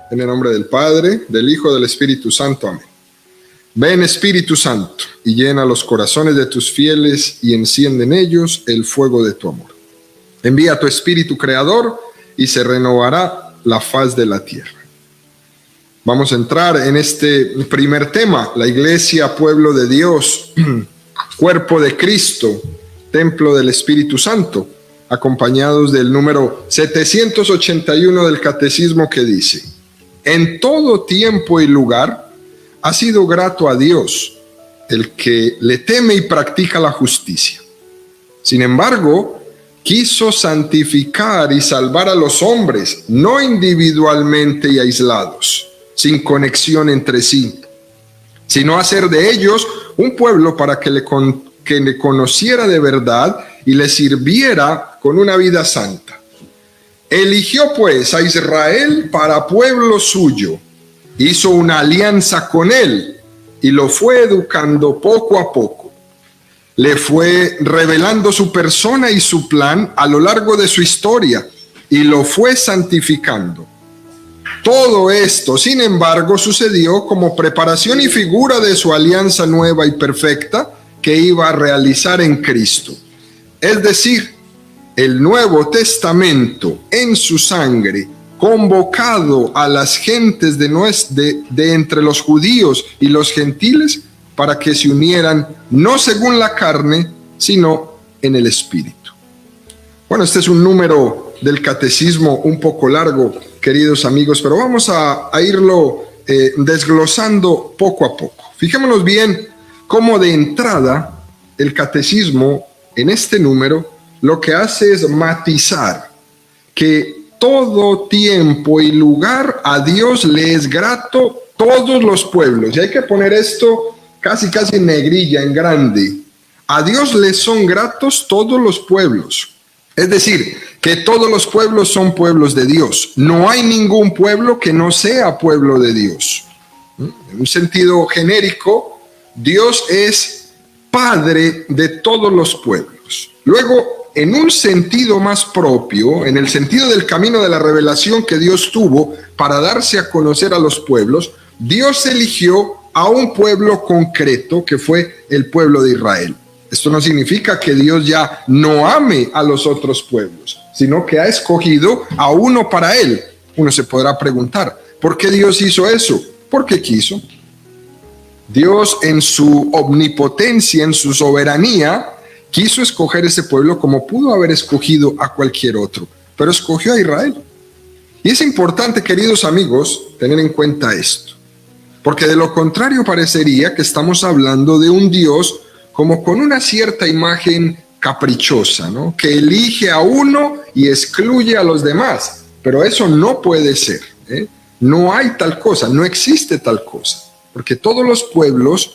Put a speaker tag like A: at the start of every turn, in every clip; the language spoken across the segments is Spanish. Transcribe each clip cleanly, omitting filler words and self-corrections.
A: En el nombre del Padre, del Hijo, del Espíritu Santo. Amén. Ven, Espíritu Santo, y llena los corazones de tus fieles y enciende en ellos el fuego de tu amor. Envía tu Espíritu Creador y se renovará la faz de la tierra. Vamos a entrar en este primer tema, la iglesia, pueblo de Dios, cuerpo de Cristo, templo del Espíritu Santo, acompañados del número 781 del Catecismo, que dice: en todo tiempo y lugar ha sido grato a Dios el que le teme y practica la justicia. Sin embargo, quiso santificar y salvar a los hombres, no individualmente y aislados, sin conexión entre sí, sino hacer de ellos un pueblo para que le conociera de verdad y le sirviera con una vida santa. Eligió pues a Israel para pueblo suyo, hizo una alianza con él y lo fue educando poco a poco. Le fue revelando su persona y su plan a lo largo de su historia y lo fue santificando. Todo esto, sin embargo, sucedió como preparación y figura de su alianza nueva y perfecta que iba a realizar en Cristo. Es decir, el Nuevo Testamento en su sangre, convocado a las gentes de entre los judíos y los gentiles para que se unieran no según la carne, sino en el Espíritu. Bueno, este es un número del catecismo un poco largo, queridos amigos, pero vamos a irlo desglosando poco a poco. Fijémonos bien cómo de entrada el catecismo en este número lo que hace es matizar que todo tiempo y lugar a Dios le es grato todos los pueblos. Y hay que poner esto casi en negrilla, en grande. A Dios le son gratos todos los pueblos. Es decir, que todos los pueblos son pueblos de Dios. No hay ningún pueblo que no sea pueblo de Dios. En un sentido genérico, Dios es Padre de todos los pueblos. Luego, en un sentido más propio, en el sentido del camino de la revelación que Dios tuvo para darse a conocer a los pueblos, Dios eligió a un pueblo concreto que fue el pueblo de Israel. Esto no significa que Dios ya no ame a los otros pueblos, sino que ha escogido a uno para él. Uno se podrá preguntar, ¿por qué Dios hizo eso? Porque quiso. Dios, en su omnipotencia, en su soberanía, quiso escoger ese pueblo como pudo haber escogido a cualquier otro, pero escogió a Israel. Y es importante, queridos amigos, tener en cuenta esto, porque de lo contrario parecería que estamos hablando de un Dios como con una cierta imagen caprichosa, ¿no? Que elige a uno y excluye a los demás, pero eso no puede ser, ¿eh? No hay tal cosa, no existe tal cosa, porque todos los pueblos,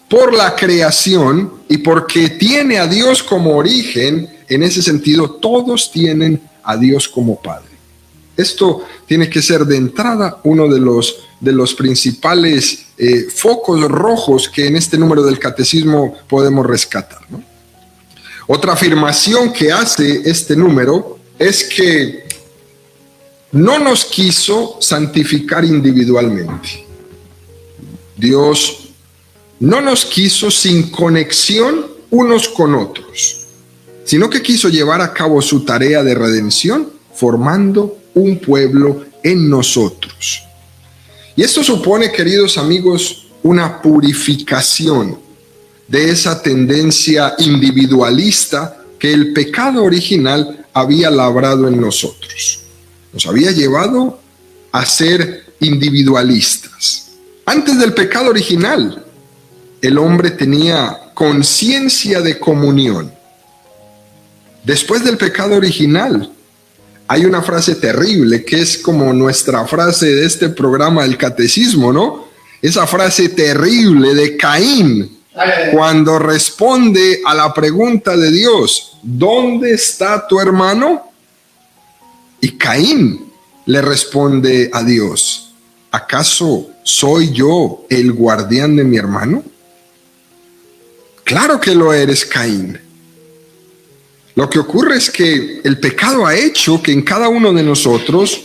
A: por la creación y porque tiene a Dios como origen, en ese sentido todos tienen a Dios como Padre. Esto tiene que ser de entrada uno de los principales focos rojos que en este número del catecismo podemos rescatar, ¿no? Otra afirmación que hace este número es que no nos quiso santificar individualmente. Dios no nos quiso sin conexión unos con otros, sino que quiso llevar a cabo su tarea de redención formando un pueblo en nosotros. Y esto supone, queridos amigos, una purificación de esa tendencia individualista que el pecado original había labrado en nosotros. Nos había llevado a ser individualistas. Antes del pecado original, el hombre tenía conciencia de comunión. Después del pecado original, hay una frase terrible que es como nuestra frase de este programa del catecismo, ¿no? Esa frase terrible de Caín, cuando responde a la pregunta de Dios, ¿dónde está tu hermano? Y Caín le responde a Dios, ¿acaso soy yo el guardián de mi hermano? Claro que lo eres, Caín. Lo que ocurre es que el pecado ha hecho que en cada uno de nosotros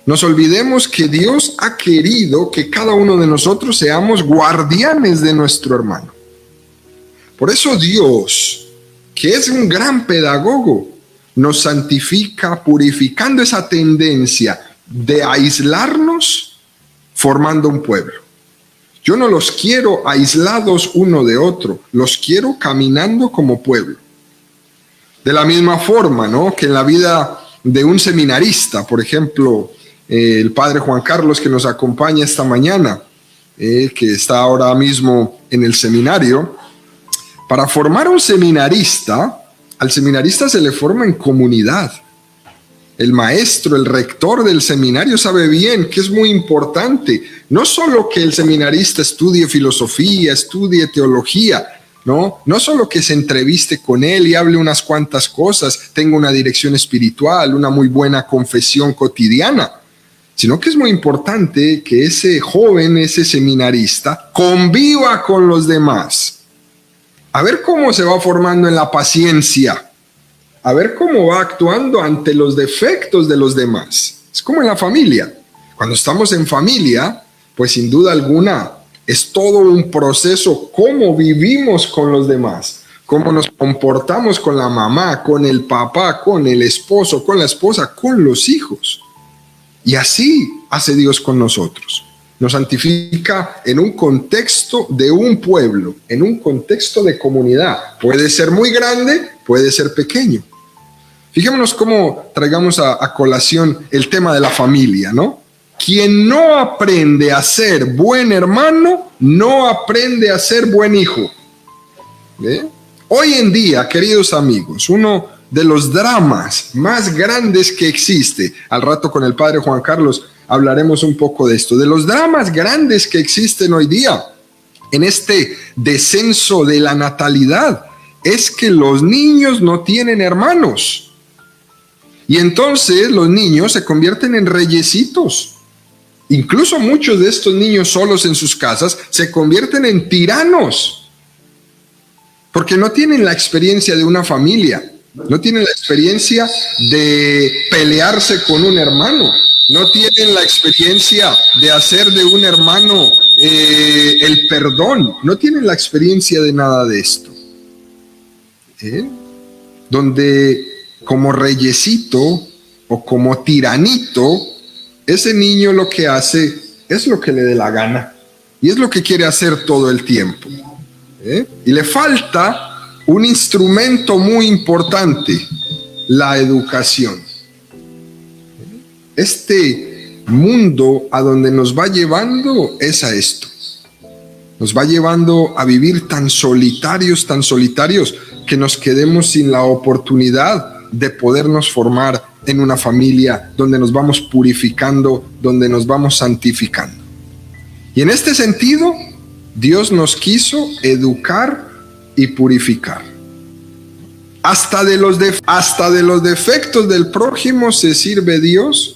A: nos olvidemos que Dios ha querido que cada uno de nosotros seamos guardianes de nuestro hermano. Por eso Dios, que es un gran pedagogo, nos santifica purificando esa tendencia de aislarnos, formando un pueblo. Yo no los quiero aislados uno de otro, los quiero caminando como pueblo. De la misma forma, ¿no?, que en la vida de un seminarista, por ejemplo, el padre Juan Carlos, que nos acompaña esta mañana, que está ahora mismo en el seminario. Para formar un seminarista, al seminarista se le forma en comunidad. El maestro, el rector del seminario sabe bien que es muy importante, no solo que el seminarista estudie filosofía, estudie teología, no solo que se entreviste con él y hable unas cuantas cosas, tenga una dirección espiritual, una muy buena confesión cotidiana, sino que es muy importante que ese joven, ese seminarista, conviva con los demás. A ver cómo se va formando en la paciencia, a ver cómo va actuando ante los defectos de los demás. Es como en la familia. Cuando estamos en familia, pues sin duda alguna es todo un proceso cómo vivimos con los demás, cómo nos comportamos con la mamá, con el papá, con el esposo, con la esposa, con los hijos. Y así hace Dios con nosotros. Nos santifica en un contexto de un pueblo, en un contexto de comunidad. Puede ser muy grande, puede ser pequeño. Fijémonos cómo traigamos a colación el tema de la familia, ¿no? Quien no aprende a ser buen hermano, no aprende a ser buen hijo. ¿Ve? Hoy en día, queridos amigos, uno de los dramas más grandes que existe, al rato con el padre Juan Carlos hablaremos un poco de esto, de los dramas grandes que existen hoy día en este descenso de la natalidad, es que los niños no tienen hermanos. Y entonces los niños se convierten en reyesitos. Incluso muchos de estos niños solos en sus casas se convierten en tiranos, porque no tienen la experiencia de una familia, no tienen la experiencia de pelearse con un hermano, no tienen la experiencia de hacer de un hermano el perdón, no tienen la experiencia de nada de esto. Donde como reyesito o como tiranito, ese niño lo que hace es lo que le dé la gana y es lo que quiere hacer todo el tiempo. Y le falta un instrumento muy importante, la educación. Este mundo a donde nos va llevando es a esto. Nos va llevando a vivir tan solitarios, que nos quedemos sin la oportunidad de podernos formar en una familia donde nos vamos purificando, donde nos vamos santificando. Y en este sentido, Dios nos quiso educar y purificar. Hasta de los defectos del prójimo se sirve Dios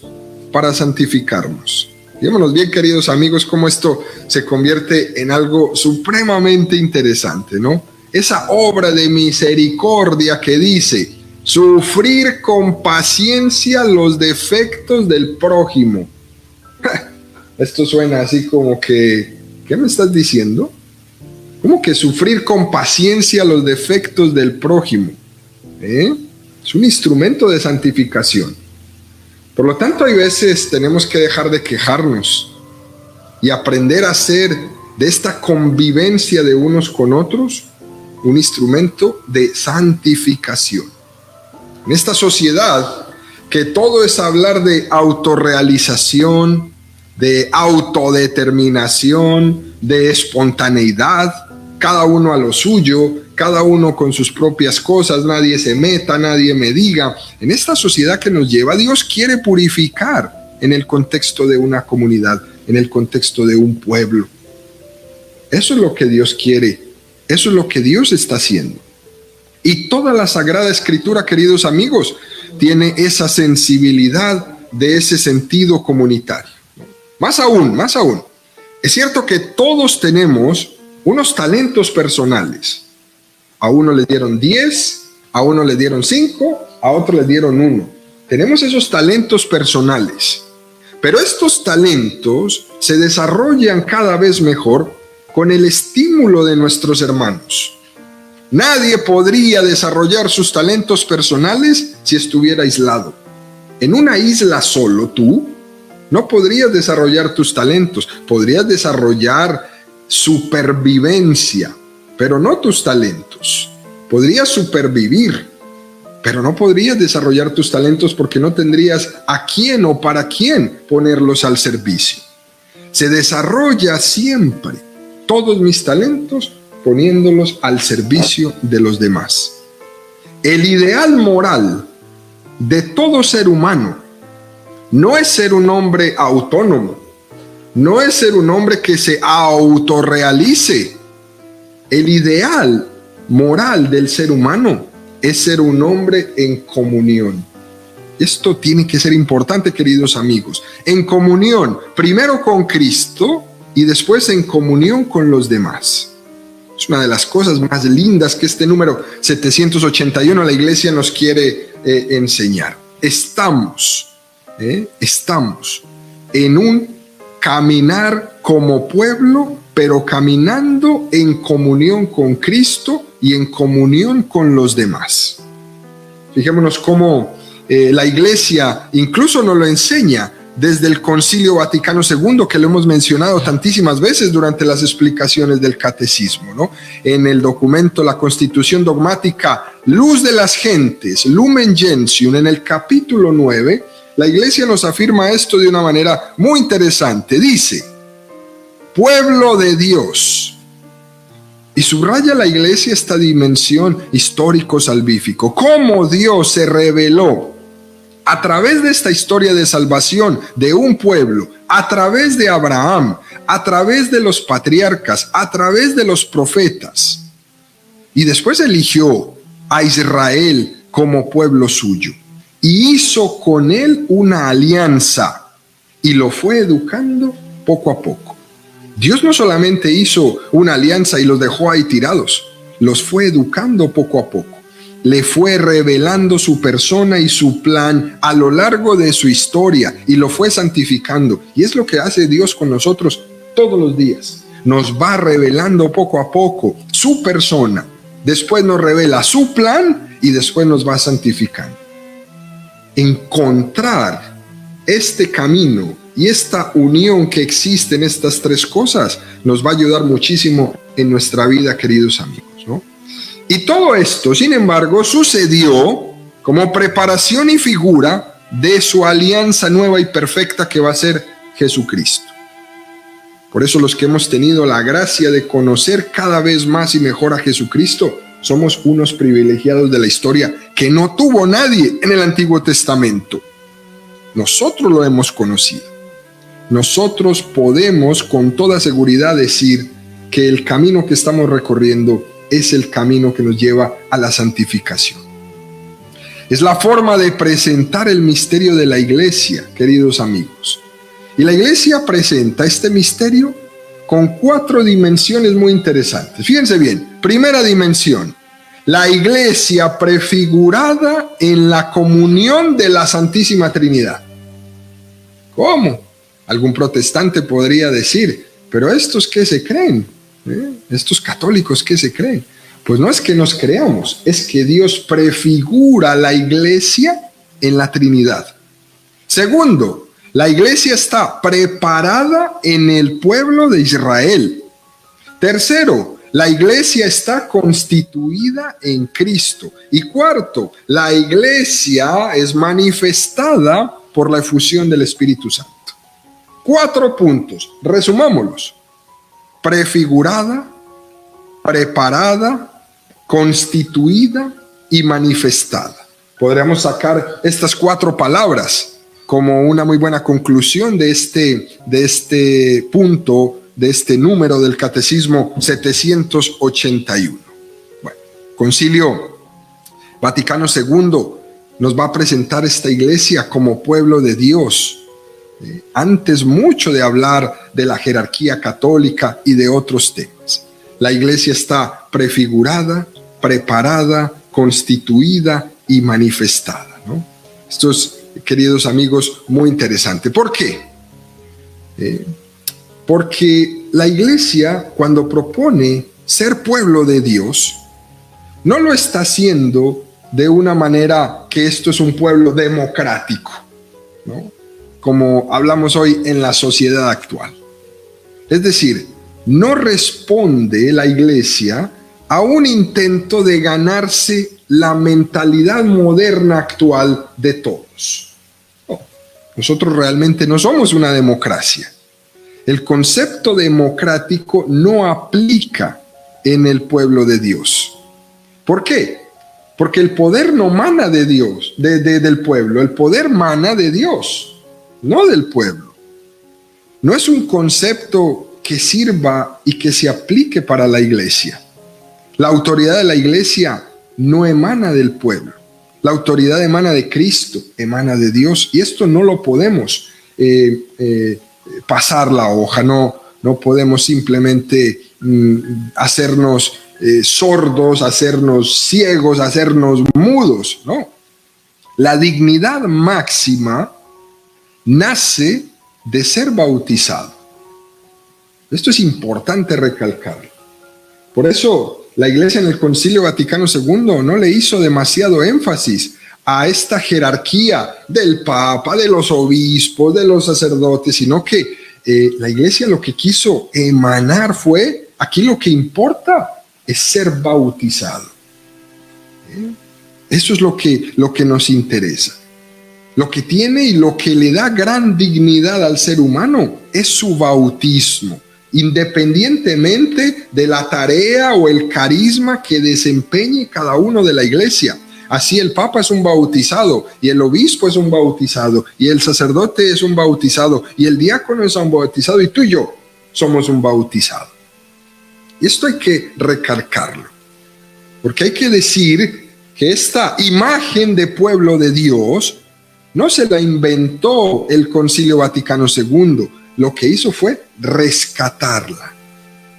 A: para santificarnos. Fijémonos bien, queridos amigos, cómo esto se convierte en algo supremamente interesante, ¿no? Esa obra de misericordia que dice: sufrir con paciencia los defectos del prójimo. Esto suena así como que, ¿qué me estás diciendo? ¿Cómo que sufrir con paciencia los defectos del prójimo? Es un instrumento de santificación. Por lo tanto, hay veces tenemos que dejar de quejarnos y aprender a hacer de esta convivencia de unos con otros un instrumento de santificación. En esta sociedad que todo es hablar de autorrealización, de autodeterminación, de espontaneidad, cada uno a lo suyo, cada uno con sus propias cosas, nadie se meta, nadie me diga. En esta sociedad que nos lleva, Dios quiere purificar en el contexto de una comunidad, en el contexto de un pueblo. Eso es lo que Dios quiere, eso es lo que Dios está haciendo. Y toda la Sagrada Escritura, queridos amigos, tiene esa sensibilidad de ese sentido comunitario. Más aún, es cierto que todos tenemos unos talentos personales. A uno le dieron 10, a uno le dieron 5, a otro le dieron 1. Tenemos esos talentos personales. Pero estos talentos se desarrollan cada vez mejor con el estímulo de nuestros hermanos. Nadie podría desarrollar sus talentos personales si estuviera aislado. En una isla solo, tú no podrías desarrollar tus talentos. Podrías desarrollar supervivencia, pero no tus talentos. Podrías supervivir, pero no podrías desarrollar tus talentos porque no tendrías a quién o para quién ponerlos al servicio. Se desarrolla siempre todos mis talentos poniéndolos al servicio de los demás. El ideal moral de todo ser humano no es ser un hombre autónomo, no es ser un hombre que se autorrealice. El ideal moral del ser humano es ser un hombre en comunión. Esto tiene que ser importante, queridos amigos. En comunión, primero con Cristo y después en comunión con los demás. Es una de las cosas más lindas que este número 781 la iglesia nos quiere enseñar. Estamos en un caminar como pueblo, pero caminando en comunión con Cristo y en comunión con los demás. Fijémonos cómo la iglesia incluso nos lo enseña desde el Concilio Vaticano II, que lo hemos mencionado tantísimas veces durante las explicaciones del catecismo, ¿no? En el documento La Constitución Dogmática, Luz de las Gentes, Lumen Gentium, en el capítulo 9, la iglesia nos afirma esto de una manera muy interesante. Dice, pueblo de Dios. Y subraya la iglesia esta dimensión histórico-salvífico. Cómo Dios se reveló a través de esta historia de salvación de un pueblo, a través de Abraham, a través de los patriarcas, a través de los profetas. Y después eligió a Israel como pueblo suyo y hizo con él una alianza y lo fue educando poco a poco. Dios no solamente hizo una alianza y los dejó ahí tirados, los fue educando poco a poco. Le fue revelando su persona y su plan a lo largo de su historia y lo fue santificando. Y es lo que hace Dios con nosotros todos los días. Nos va revelando poco a poco su persona, después nos revela su plan y después nos va santificando. Encontrar este camino y esta unión que existe en estas tres cosas nos va a ayudar muchísimo en nuestra vida, queridos amigos, ¿no? Y todo esto, sin embargo, sucedió como preparación y figura de su alianza nueva y perfecta que va a ser Jesucristo. Por eso los que hemos tenido la gracia de conocer cada vez más y mejor a Jesucristo, somos unos privilegiados de la historia que no tuvo nadie en el Antiguo Testamento. Nosotros lo hemos conocido. Nosotros podemos con toda seguridad decir que el camino que estamos recorriendo es el camino que nos lleva a la santificación. Es la forma de presentar el misterio de la iglesia, queridos amigos. Y la iglesia presenta este misterio con 4 dimensiones muy interesantes. Fíjense bien, primera dimensión, la iglesia prefigurada en la comunión de la Santísima Trinidad. ¿Cómo? Algún protestante podría decir, pero ¿estos qué se creen? Estos católicos, ¿qué se creen? Pues no es que nos creamos, es que Dios prefigura la iglesia en la Trinidad. Segundo, la iglesia está preparada en el pueblo de Israel. Tercero, la iglesia está constituida en Cristo. Y cuarto, la iglesia es manifestada por la efusión del Espíritu Santo. 4 puntos, resumámoslos. Prefigurada, preparada, constituida y manifestada. Podríamos sacar estas 4 palabras como una muy buena conclusión de este punto, de este número del Catecismo 781. Bueno, Concilio Vaticano II nos va a presentar esta iglesia como pueblo de Dios. Antes mucho de hablar de la jerarquía católica y de otros temas. La iglesia está prefigurada, preparada, constituida y manifestada, ¿no? Esto es, queridos amigos, muy interesante. ¿Por qué? Porque la iglesia, cuando propone ser pueblo de Dios, no lo está haciendo de una manera que esto es un pueblo democrático, ¿no? Como hablamos hoy en la sociedad actual. Es decir, no responde la iglesia a un intento de ganarse la mentalidad moderna actual de todos. No, nosotros realmente no somos una democracia. El concepto democrático no aplica en el pueblo de Dios. ¿Por qué? Porque el poder no mana de Dios, del pueblo. El poder mana de Dios, no del pueblo. No es un concepto que sirva y que se aplique para la iglesia. La autoridad de la iglesia no emana del pueblo. La autoridad emana de Cristo, emana de Dios. Y esto no lo podemos pasar la hoja, no podemos simplemente hacernos sordos, hacernos ciegos, hacernos mudos, no. La dignidad máxima nace de ser bautizado. Esto es importante recalcarlo. Por eso la Iglesia en el Concilio Vaticano II no le hizo demasiado énfasis a esta jerarquía del Papa, de los obispos, de los sacerdotes, sino que la Iglesia lo que quiso emanar fue, aquí lo que importa es ser bautizado. Eso es lo que nos interesa. Lo que tiene y lo que le da gran dignidad al ser humano es su bautismo, independientemente de la tarea o el carisma que desempeñe cada uno de la iglesia. Así el Papa es un bautizado, y el obispo es un bautizado, y el sacerdote es un bautizado, y el diácono es un bautizado, y tú y yo somos un bautizado. Y esto hay que recalcarlo, porque hay que decir que esta imagen de pueblo de Dios no se la inventó el Concilio Vaticano II, lo que hizo fue rescatarla,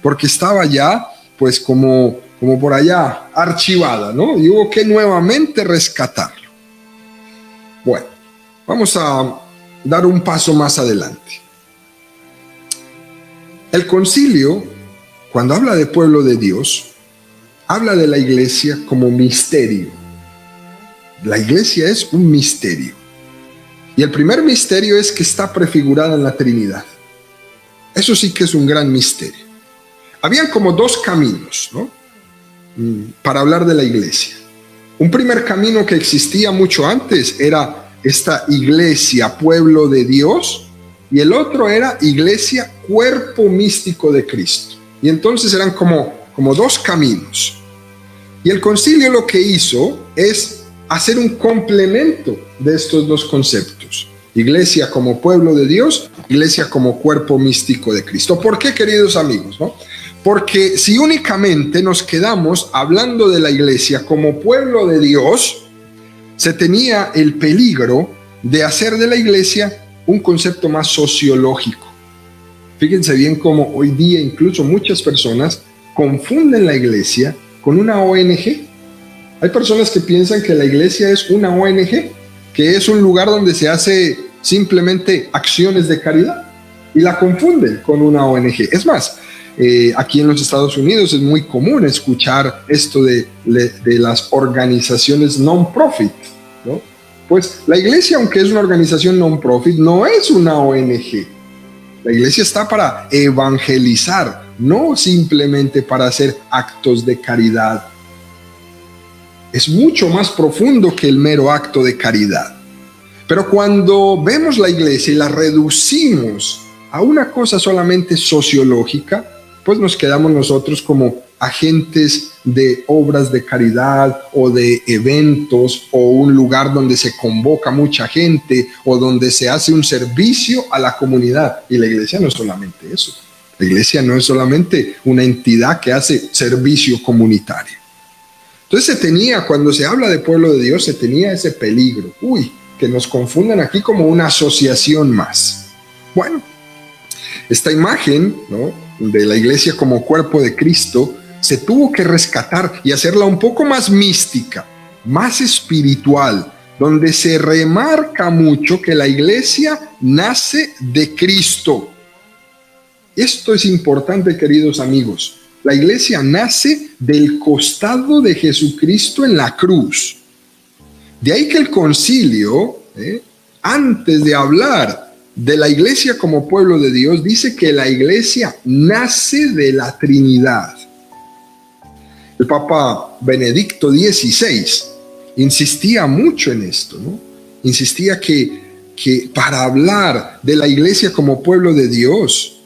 A: porque estaba ya pues como por allá archivada, ¿no? Y hubo que nuevamente rescatarlo. Bueno, vamos a dar un paso más adelante. El concilio, cuando habla de pueblo de Dios, habla de la iglesia como misterio. La iglesia es un misterio. Y el primer misterio es que está prefigurada en la Trinidad. Eso sí que es un gran misterio. Habían como dos caminos, ¿no? Para hablar de la iglesia. Un primer camino que existía mucho antes era esta iglesia, pueblo de Dios, y el otro era iglesia, cuerpo místico de Cristo. Y entonces eran como dos caminos. Y el concilio lo que hizo es hacer un complemento de estos dos conceptos. Iglesia como pueblo de Dios, iglesia como cuerpo místico de Cristo. ¿Por qué, queridos amigos? ¿No? Porque si únicamente nos quedamos hablando de la iglesia como pueblo de Dios, se tenía el peligro de hacer de la iglesia un concepto más sociológico. Fíjense bien cómo hoy día incluso muchas personas confunden la iglesia con una ONG. Hay personas que piensan que la iglesia es una ONG, que es un lugar donde se hace simplemente acciones de caridad, y la confunden con una ONG. Es más, aquí en los Estados Unidos es muy común escuchar esto de las organizaciones non-profit, ¿no? Pues la iglesia, aunque es una organización non-profit, no es una ONG. La iglesia está para evangelizar, no simplemente para hacer actos de caridad. Es mucho más profundo que el mero acto de caridad. Pero cuando vemos la iglesia y la reducimos a una cosa solamente sociológica, pues nos quedamos nosotros como agentes de obras de caridad o de eventos o un lugar donde se convoca mucha gente o donde se hace un servicio a la comunidad. Y la iglesia no es solamente eso. La iglesia no es solamente una entidad que hace servicio comunitario. Entonces cuando se habla de pueblo de Dios, se tenía ese peligro. Que nos confundan aquí como una asociación más. Bueno, esta imagen, ¿no?, de la iglesia como cuerpo de Cristo se tuvo que rescatar y hacerla un poco más mística, más espiritual, donde se remarca mucho que la iglesia nace de Cristo, Esto es importante, queridos amigos. La iglesia nace del costado de Jesucristo en la cruz. De ahí que el concilio, antes de hablar de la iglesia como pueblo de Dios, dice que la iglesia nace de la Trinidad. El Papa Benedicto XVI insistía mucho en esto, ¿no? Insistía que para hablar de la iglesia como pueblo de Dios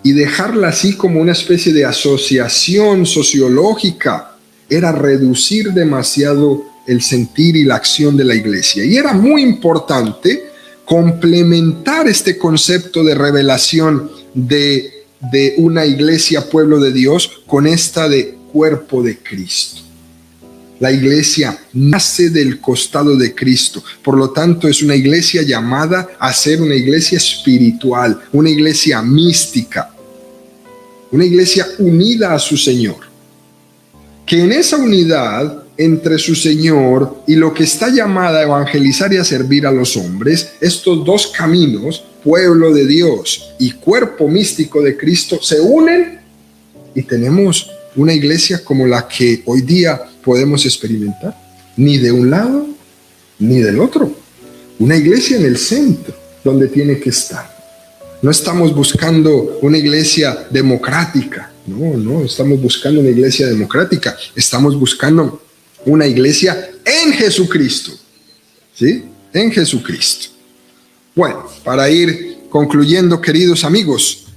A: y dejarla así como una especie de asociación sociológica era reducir demasiado el sentir y la acción de la iglesia. Y era muy importante complementar este concepto de revelación de una iglesia pueblo de Dios con esta de cuerpo de Cristo. La iglesia nace del costado de Cristo, por lo tanto es una iglesia llamada a ser una iglesia espiritual, una iglesia mística, una iglesia unida a su Señor. Que en esa unidad entre su Señor y lo que está llamada a evangelizar y a servir a los hombres, estos dos caminos, pueblo de Dios y cuerpo místico de Cristo, se unen y tenemos una iglesia como la que hoy día podemos experimentar, ni de un lado ni del otro. Una iglesia en el centro, donde tiene que estar. No estamos buscando una iglesia democrática, no estamos buscando una iglesia democrática, estamos buscando una iglesia en Jesucristo, ¿sí? En Jesucristo. Bueno, para ir concluyendo, queridos amigos,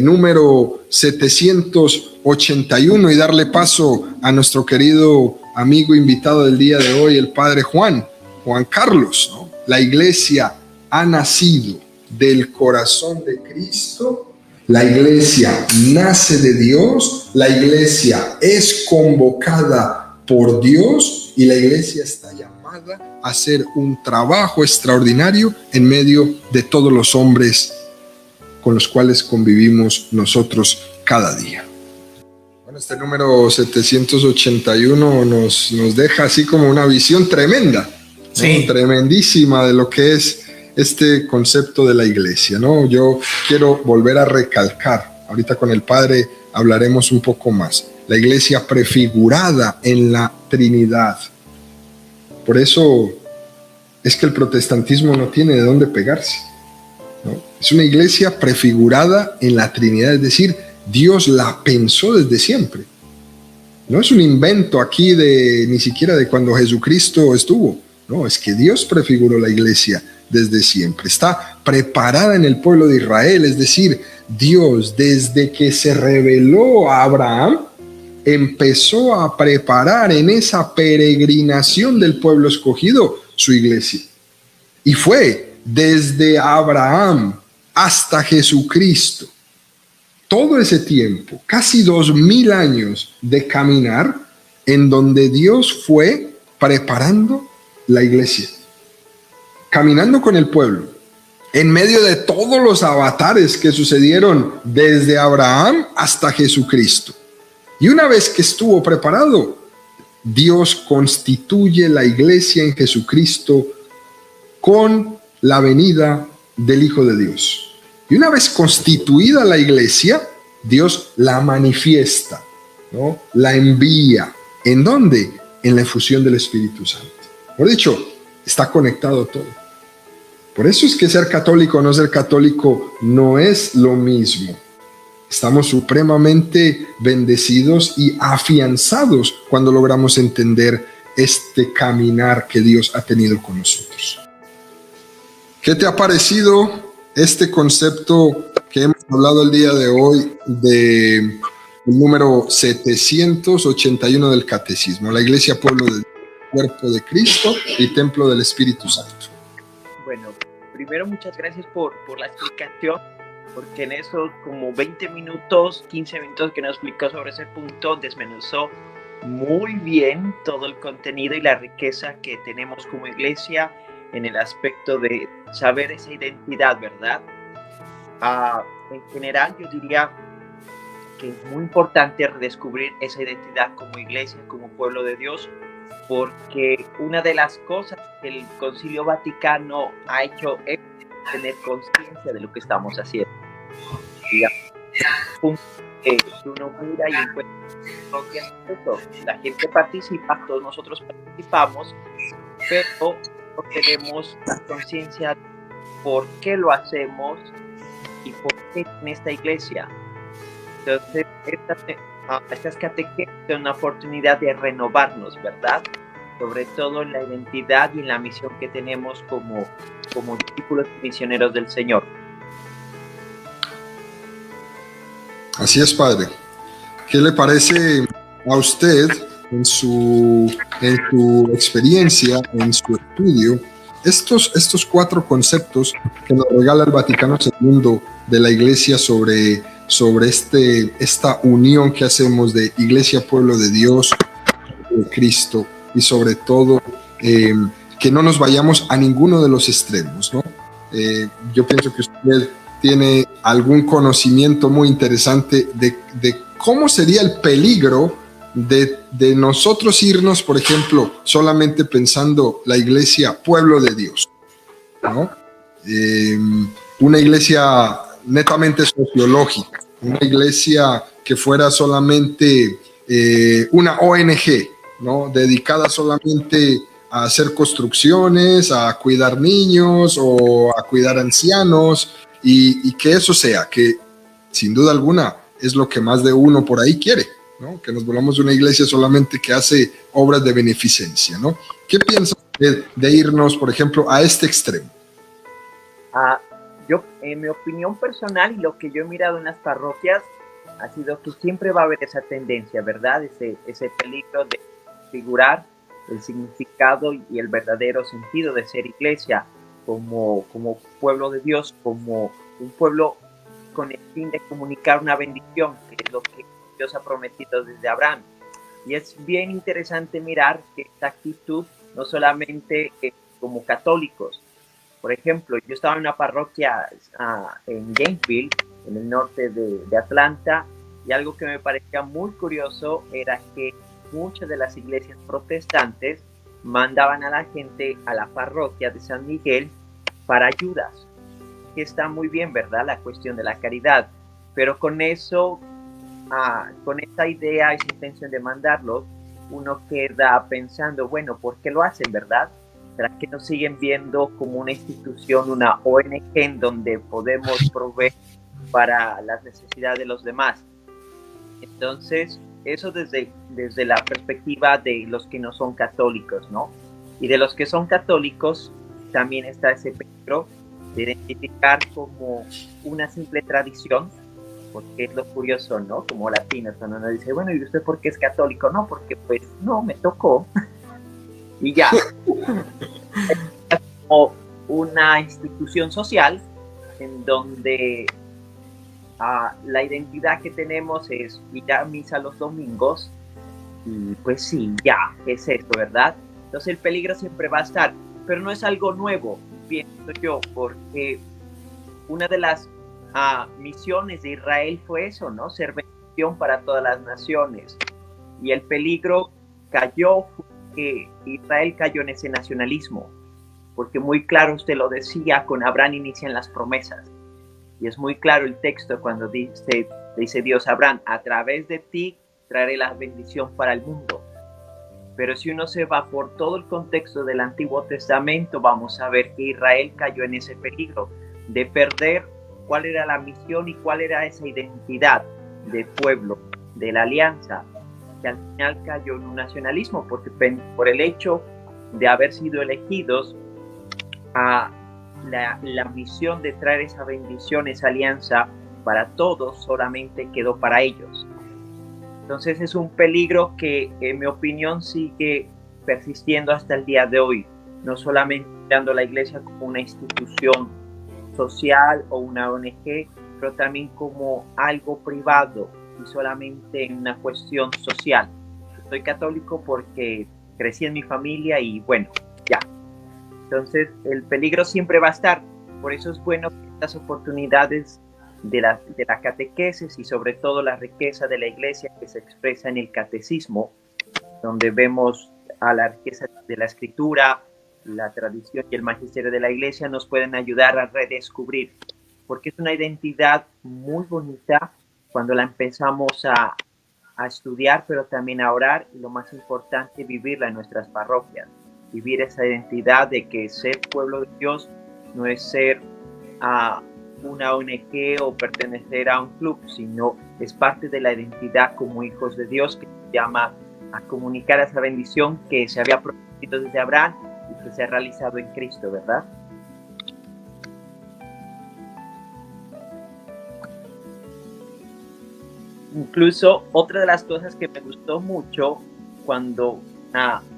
A: número 781 y darle paso a nuestro querido amigo invitado del día de hoy, el padre Juan Carlos, ¿no? La iglesia ha nacido del corazón de Cristo, la iglesia nace de Dios, la iglesia es convocada por Dios y la iglesia está llamada a hacer un trabajo extraordinario en medio de todos los hombres con los cuales convivimos nosotros cada día. Bueno, este número 781 nos deja así como una visión tremenda, sí, ¿no? Tremendísima de lo que es este concepto de la iglesia, ¿no? Yo quiero volver a recalcar, ahorita con el Padre hablaremos un poco más, la iglesia prefigurada en la Trinidad. Por eso es que el protestantismo no tiene de dónde pegarse, ¿no? Es una iglesia prefigurada en la Trinidad, es decir, Dios la pensó desde siempre. No es un invento aquí ni siquiera de cuando Jesucristo estuvo. No, es que Dios prefiguró la iglesia desde siempre. Está preparada en el pueblo de Israel, es decir, Dios desde que se reveló a Abraham, empezó a preparar en esa peregrinación del pueblo escogido su iglesia. Y fue desde Abraham hasta Jesucristo. Todo ese tiempo, casi 2000 años de caminar, en donde Dios fue preparando la iglesia, caminando con el pueblo, en medio de todos los avatares que sucedieron desde Abraham hasta Jesucristo. Y una vez que estuvo preparado, Dios constituye la iglesia en Jesucristo con la venida del Hijo de Dios. Y una vez constituida la iglesia, Dios la manifiesta, ¿no? La envía. ¿En dónde? En la efusión del Espíritu Santo. Por dicho, está conectado todo. Por eso es que ser católico o no ser católico no es lo mismo. Estamos supremamente bendecidos y afianzados cuando logramos entender este caminar que Dios ha tenido con nosotros. ¿Qué te ha parecido este concepto que hemos hablado el día de hoy del número 781 del Catecismo? La Iglesia, pueblo del cuerpo de Cristo y templo del Espíritu Santo.
B: Bueno, primero muchas gracias por la explicación, porque en esos como 20 minutos, 15 minutos que nos explicó sobre ese punto, desmenuzó muy bien todo el contenido y la riqueza que tenemos como iglesia en el aspecto de saber esa identidad, ¿verdad? En general yo diría que es muy importante redescubrir esa identidad como iglesia, como pueblo de Dios, porque una de las cosas que el Concilio Vaticano ha hecho es tener conciencia de lo que estamos haciendo. digamos, punto que uno mira y encuentra parroquias, eso, la gente participa, todos nosotros participamos, pero no tenemos la conciencia de por qué lo hacemos y por qué en esta iglesia. Entonces, estas catequesis son una oportunidad de renovarnos, ¿verdad? Sobre todo en la identidad y en la misión que tenemos como discípulos y misioneros del Señor.
A: Así es, padre. ¿Qué le parece a usted en su experiencia, en su estudio, estos 4 conceptos que nos regala el Vaticano II de la Iglesia sobre esta unión que hacemos de Iglesia, pueblo de Dios, de Cristo, y sobre todo que no nos vayamos a ninguno de los extremos, ¿no? Yo pienso que usted tiene algún conocimiento muy interesante de cómo sería el peligro de nosotros irnos, por ejemplo, solamente pensando la iglesia, pueblo de Dios, ¿no? Una iglesia netamente sociológica, una iglesia que fuera solamente una ONG, ¿no? Dedicada solamente a hacer construcciones, a cuidar niños o a cuidar ancianos, y que eso sea, que sin duda alguna es lo que más de uno por ahí quiere, ¿no? Que nos volvamos una iglesia solamente que hace obras de beneficencia, ¿no? ¿Qué piensa de irnos, por ejemplo, a este extremo?
B: Yo, en mi opinión personal y lo que yo he mirado en las parroquias, ha sido que siempre va a haber esa tendencia, ¿verdad? Ese peligro de figurar el significado y el verdadero sentido de ser iglesia como pueblo de Dios, como un pueblo con el fin de comunicar una bendición, que es lo que Dios ha prometido desde Abraham. Y es bien interesante mirar que esta actitud no solamente como católicos. Por ejemplo, yo estaba en una parroquia en Gainesville, en el norte de Atlanta, y algo que me parecía muy curioso era que muchas de las iglesias protestantes mandaban a la gente a la parroquia de San Miguel para ayudas, que está muy bien, ¿verdad? La cuestión de la caridad, pero con eso, con esta idea, esa intención de mandarlos, uno queda pensando, bueno, ¿por qué lo hacen, verdad? ¿Será que nos siguen viendo como una institución, una ONG en donde podemos proveer para las necesidades de los demás? Entonces, eso desde la perspectiva de los que no son católicos, ¿no? Y de los que son católicos, también está ese peligro de identificar como una simple tradición, porque es lo curioso, ¿no? Como latinos, cuando uno dice, bueno, ¿y usted por qué es católico? No, porque pues no, me tocó. Y ya. Es como una institución social en donde la identidad que tenemos es ir a misa los domingos, y pues sí, ya, es esto, ¿verdad? Entonces el peligro siempre va a estar, pero no es algo nuevo, pienso yo, porque una de las misiones de Israel fue eso, ¿no? Ser bendición para todas las naciones. Y el peligro cayó, que Israel cayó en ese nacionalismo, porque muy claro, usted lo decía, con Abraham inician las promesas. Y es muy claro el texto cuando dice Dios a Abraham, a través de ti traeré la bendición para el mundo. Pero si uno se va por todo el contexto del Antiguo Testamento, vamos a ver que Israel cayó en ese peligro de perder cuál era la misión y cuál era esa identidad de pueblo, de la alianza, que al final cayó en un nacionalismo, porque por el hecho de haber sido elegidos, la misión de traer esa bendición, esa alianza para todos, solamente quedó para ellos. Entonces es un peligro que, en mi opinión, sigue persistiendo hasta el día de hoy, no solamente mirando a la iglesia como una institución social o una ONG, pero también como algo privado y solamente una cuestión social. Soy católico porque crecí en mi familia y bueno, ya. Entonces el peligro siempre va a estar, por eso es bueno que estas oportunidades de la catequesis y sobre todo la riqueza de la iglesia que se expresa en el catecismo, donde vemos a la riqueza de la escritura, la tradición y el magisterio de la iglesia, nos pueden ayudar a redescubrir porque es una identidad muy bonita cuando la empezamos a estudiar, pero también a orar, y lo más importante, vivirla en nuestras parroquias. Vivir esa identidad de que ser pueblo de Dios no es ser a una ONG o pertenecer a un club, sino es parte de la identidad como hijos de Dios, que se llama a comunicar esa bendición que se había prometido desde Abraham y que se ha realizado en Cristo, ¿verdad? Incluso otra de las cosas que me gustó mucho cuando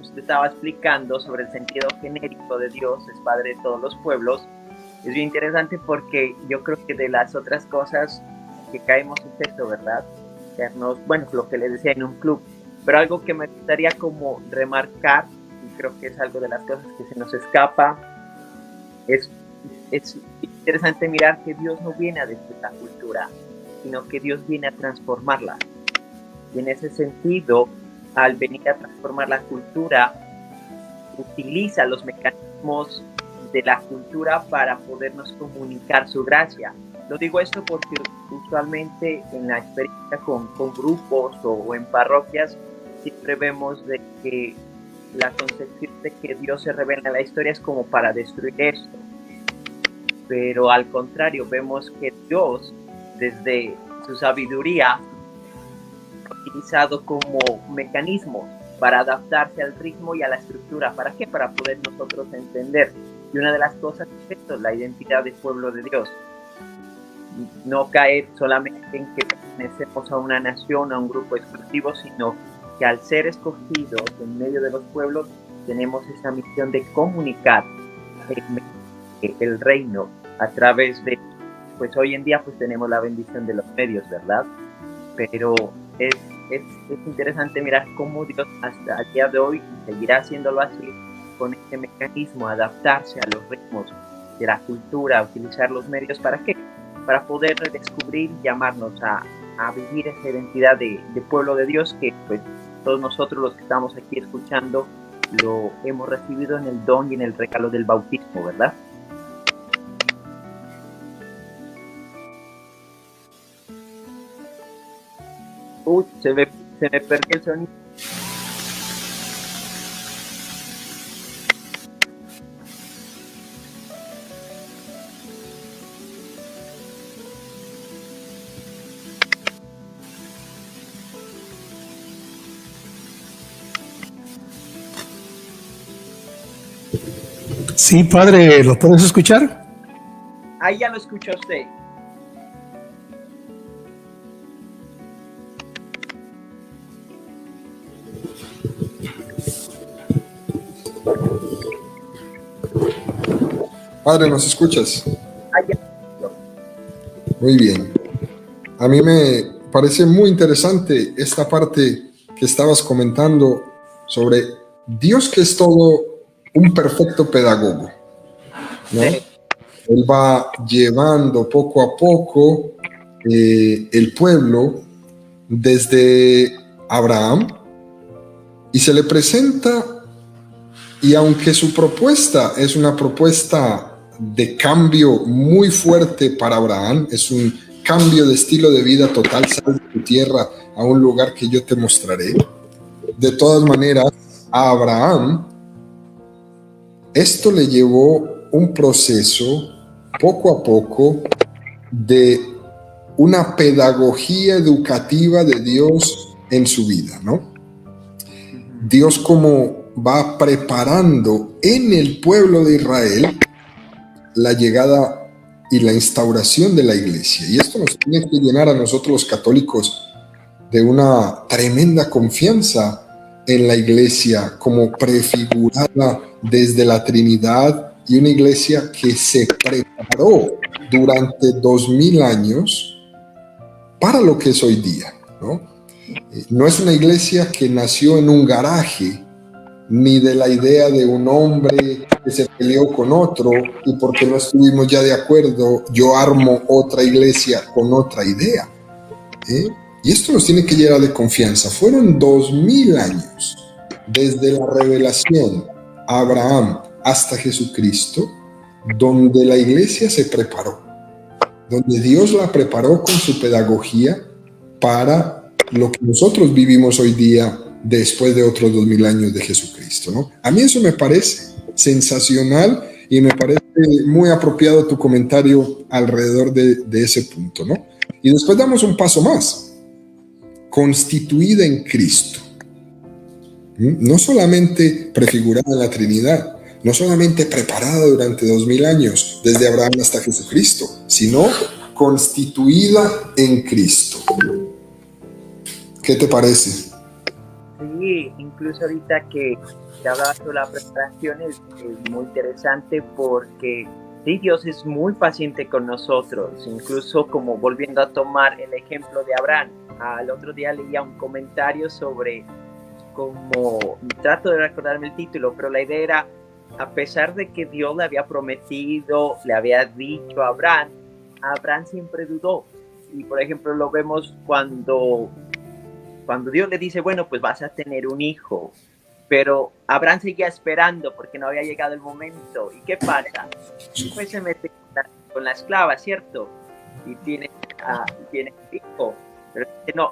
B: usted estaba explicando sobre el sentido genérico de Dios, es Padre de todos los pueblos, es bien interesante porque yo creo que de las otras cosas que caemos en esto, ¿verdad? Bueno, lo que les decía en un club, pero algo que me gustaría como remarcar, y creo que es algo de las cosas que se nos escapa, es interesante mirar que Dios no viene a destruir la cultura, sino que Dios viene a transformarla. Y en ese sentido, al venir a transformar la cultura, utiliza los mecanismos de la cultura para podernos comunicar su gracia. Lo digo esto porque usualmente en la experiencia con grupos o en parroquias siempre vemos de que la concepción de que Dios se revela en la historia es como para destruir esto. Pero al contrario, vemos que Dios, desde su sabiduría, ha utilizado como mecanismos para adaptarse al ritmo y a la estructura. ¿Para qué? Para poder nosotros entender. Y una de las cosas es esto, la identidad del pueblo de Dios. No caer solamente en que pertenecemos a una nación, a un grupo exclusivo, sino que al ser escogidos en medio de los pueblos, tenemos esa misión de comunicar el reino a través de, pues hoy en día pues tenemos la bendición de los medios, ¿verdad? Pero es interesante mirar cómo Dios hasta el día de hoy seguirá haciéndolo así, con este mecanismo, adaptarse a los ritmos de la cultura, utilizar los medios. ¿Para qué? Para poder redescubrir y llamarnos a vivir esa identidad de pueblo de Dios que pues todos nosotros los que estamos aquí escuchando lo hemos recibido en el don y en el regalo del bautismo, ¿verdad? Se me perdió el sonido.
C: Sí, padre, ¿lo puedes escuchar?
B: Ahí ya lo escucha usted.
A: Padre, ¿nos escuchas?
B: Ahí ya.
A: Muy bien. A mí me parece muy interesante esta parte que estabas comentando sobre Dios, que es todo un perfecto pedagogo, ¿no?
B: Sí.
A: Él va llevando poco a poco el pueblo desde Abraham y se le presenta, y aunque su propuesta es una propuesta de cambio muy fuerte para Abraham, es un cambio de estilo de vida total, sal de tu tierra a un lugar que yo te mostraré. De todas maneras, a Abraham esto le llevó un proceso poco a poco de una pedagogía educativa de Dios en su vida, ¿no? Dios como va preparando en el pueblo de Israel la llegada y la instauración de la iglesia. Y esto nos tiene que llenar a nosotros los católicos de una tremenda confianza en la iglesia como prefigurada desde la Trinidad, y una iglesia que se preparó durante 2000 años para lo que es hoy día, ¿no? No es una iglesia que nació en un garaje, ni de la idea de un hombre que se peleó con otro y porque no estuvimos ya de acuerdo, yo armo otra iglesia con otra idea. Y esto nos tiene que llenar de confianza. Fueron 2000 años desde la revelación a Abraham hasta Jesucristo, donde la iglesia se preparó. donde Dios la preparó con su pedagogía para lo que nosotros vivimos hoy día después de otros 2000 años de Jesucristo, ¿no? A mí eso me parece sensacional y me parece muy apropiado tu comentario alrededor de ese punto, ¿no? Y después damos un paso más, constituida en Cristo. No solamente prefigurada en la Trinidad, no solamente preparada durante 2000 años, desde Abraham hasta Jesucristo, sino constituida en Cristo. ¿Qué te parece?
B: Sí, incluso ahorita que hablabas sobre la preparación es muy interesante porque sí, Dios es muy paciente con nosotros, incluso como volviendo a tomar el ejemplo de Abraham. Al otro día leía un comentario sobre como, trato de recordarme el título, pero la idea era, a pesar de que Dios le había prometido, le había dicho a Abraham siempre dudó. Y por ejemplo lo vemos cuando Dios le dice, bueno, pues vas a tener un hijo, pero Abraham seguía esperando porque no había llegado el momento. ¿Y qué pasa? Pues se mete con la esclava, ¿cierto? Y tiene un hijo, pero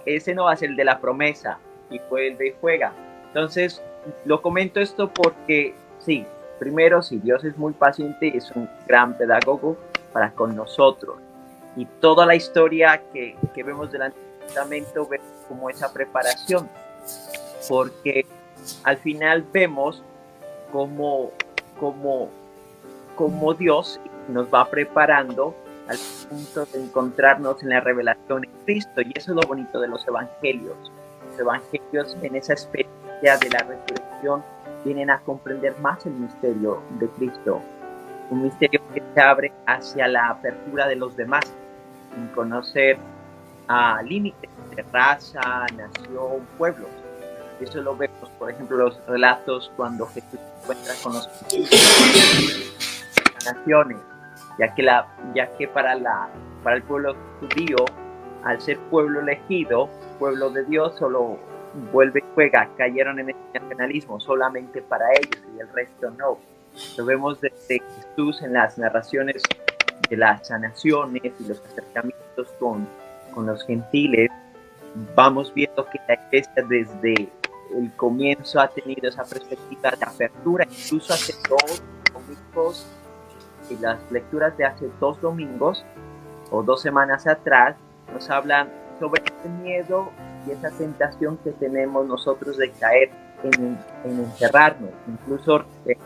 B: ese no va a ser el de la promesa, y vuelve y juega. Entonces, lo comento esto porque, sí, primero, sí, Dios es muy paciente, es un gran pedagogo para con nosotros. Y toda la historia que vemos del Antiguo Testamento vemos como esa preparación, porque al final vemos como Dios nos va preparando al punto de encontrarnos en la revelación en Cristo. Y eso es lo bonito de los evangelios. Los evangelios, en esa experiencia de la resurrección, vienen a comprender más el misterio de Cristo, un misterio que se abre hacia la apertura de los demás, sin conocer límites de raza, nación, pueblos. Eso lo vemos, por ejemplo, los relatos cuando Jesús se encuentra con los naciones, ya que para el pueblo judío, al ser pueblo elegido, pueblo de Dios, solo vuelve y juega, cayeron en el nacionalismo solamente para ellos y el resto no. Lo vemos desde Jesús en las narraciones de las sanaciones y los acercamientos con los gentiles. Vamos viendo que la iglesia desde el comienzo ha tenido esa perspectiva de apertura, incluso hace 2 domingos, y las lecturas de hace 2 domingos o 2 semanas atrás nos hablan sobre ese miedo y esa tentación que tenemos nosotros de caer en encerrarnos. Incluso es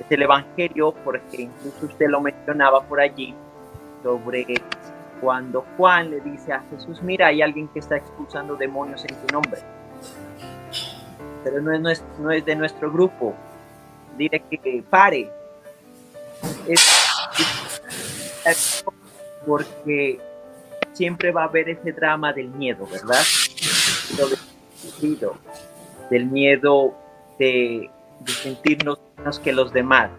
B: el Evangelio, porque incluso usted lo mencionaba por allí, sobre cuando Juan le dice a Jesús, mira, hay alguien que está expulsando demonios en tu nombre, pero no es de nuestro grupo, dile que pare. Porque siempre va a haber ese drama del miedo, ¿verdad? Del miedo de sentirnos menos que los demás.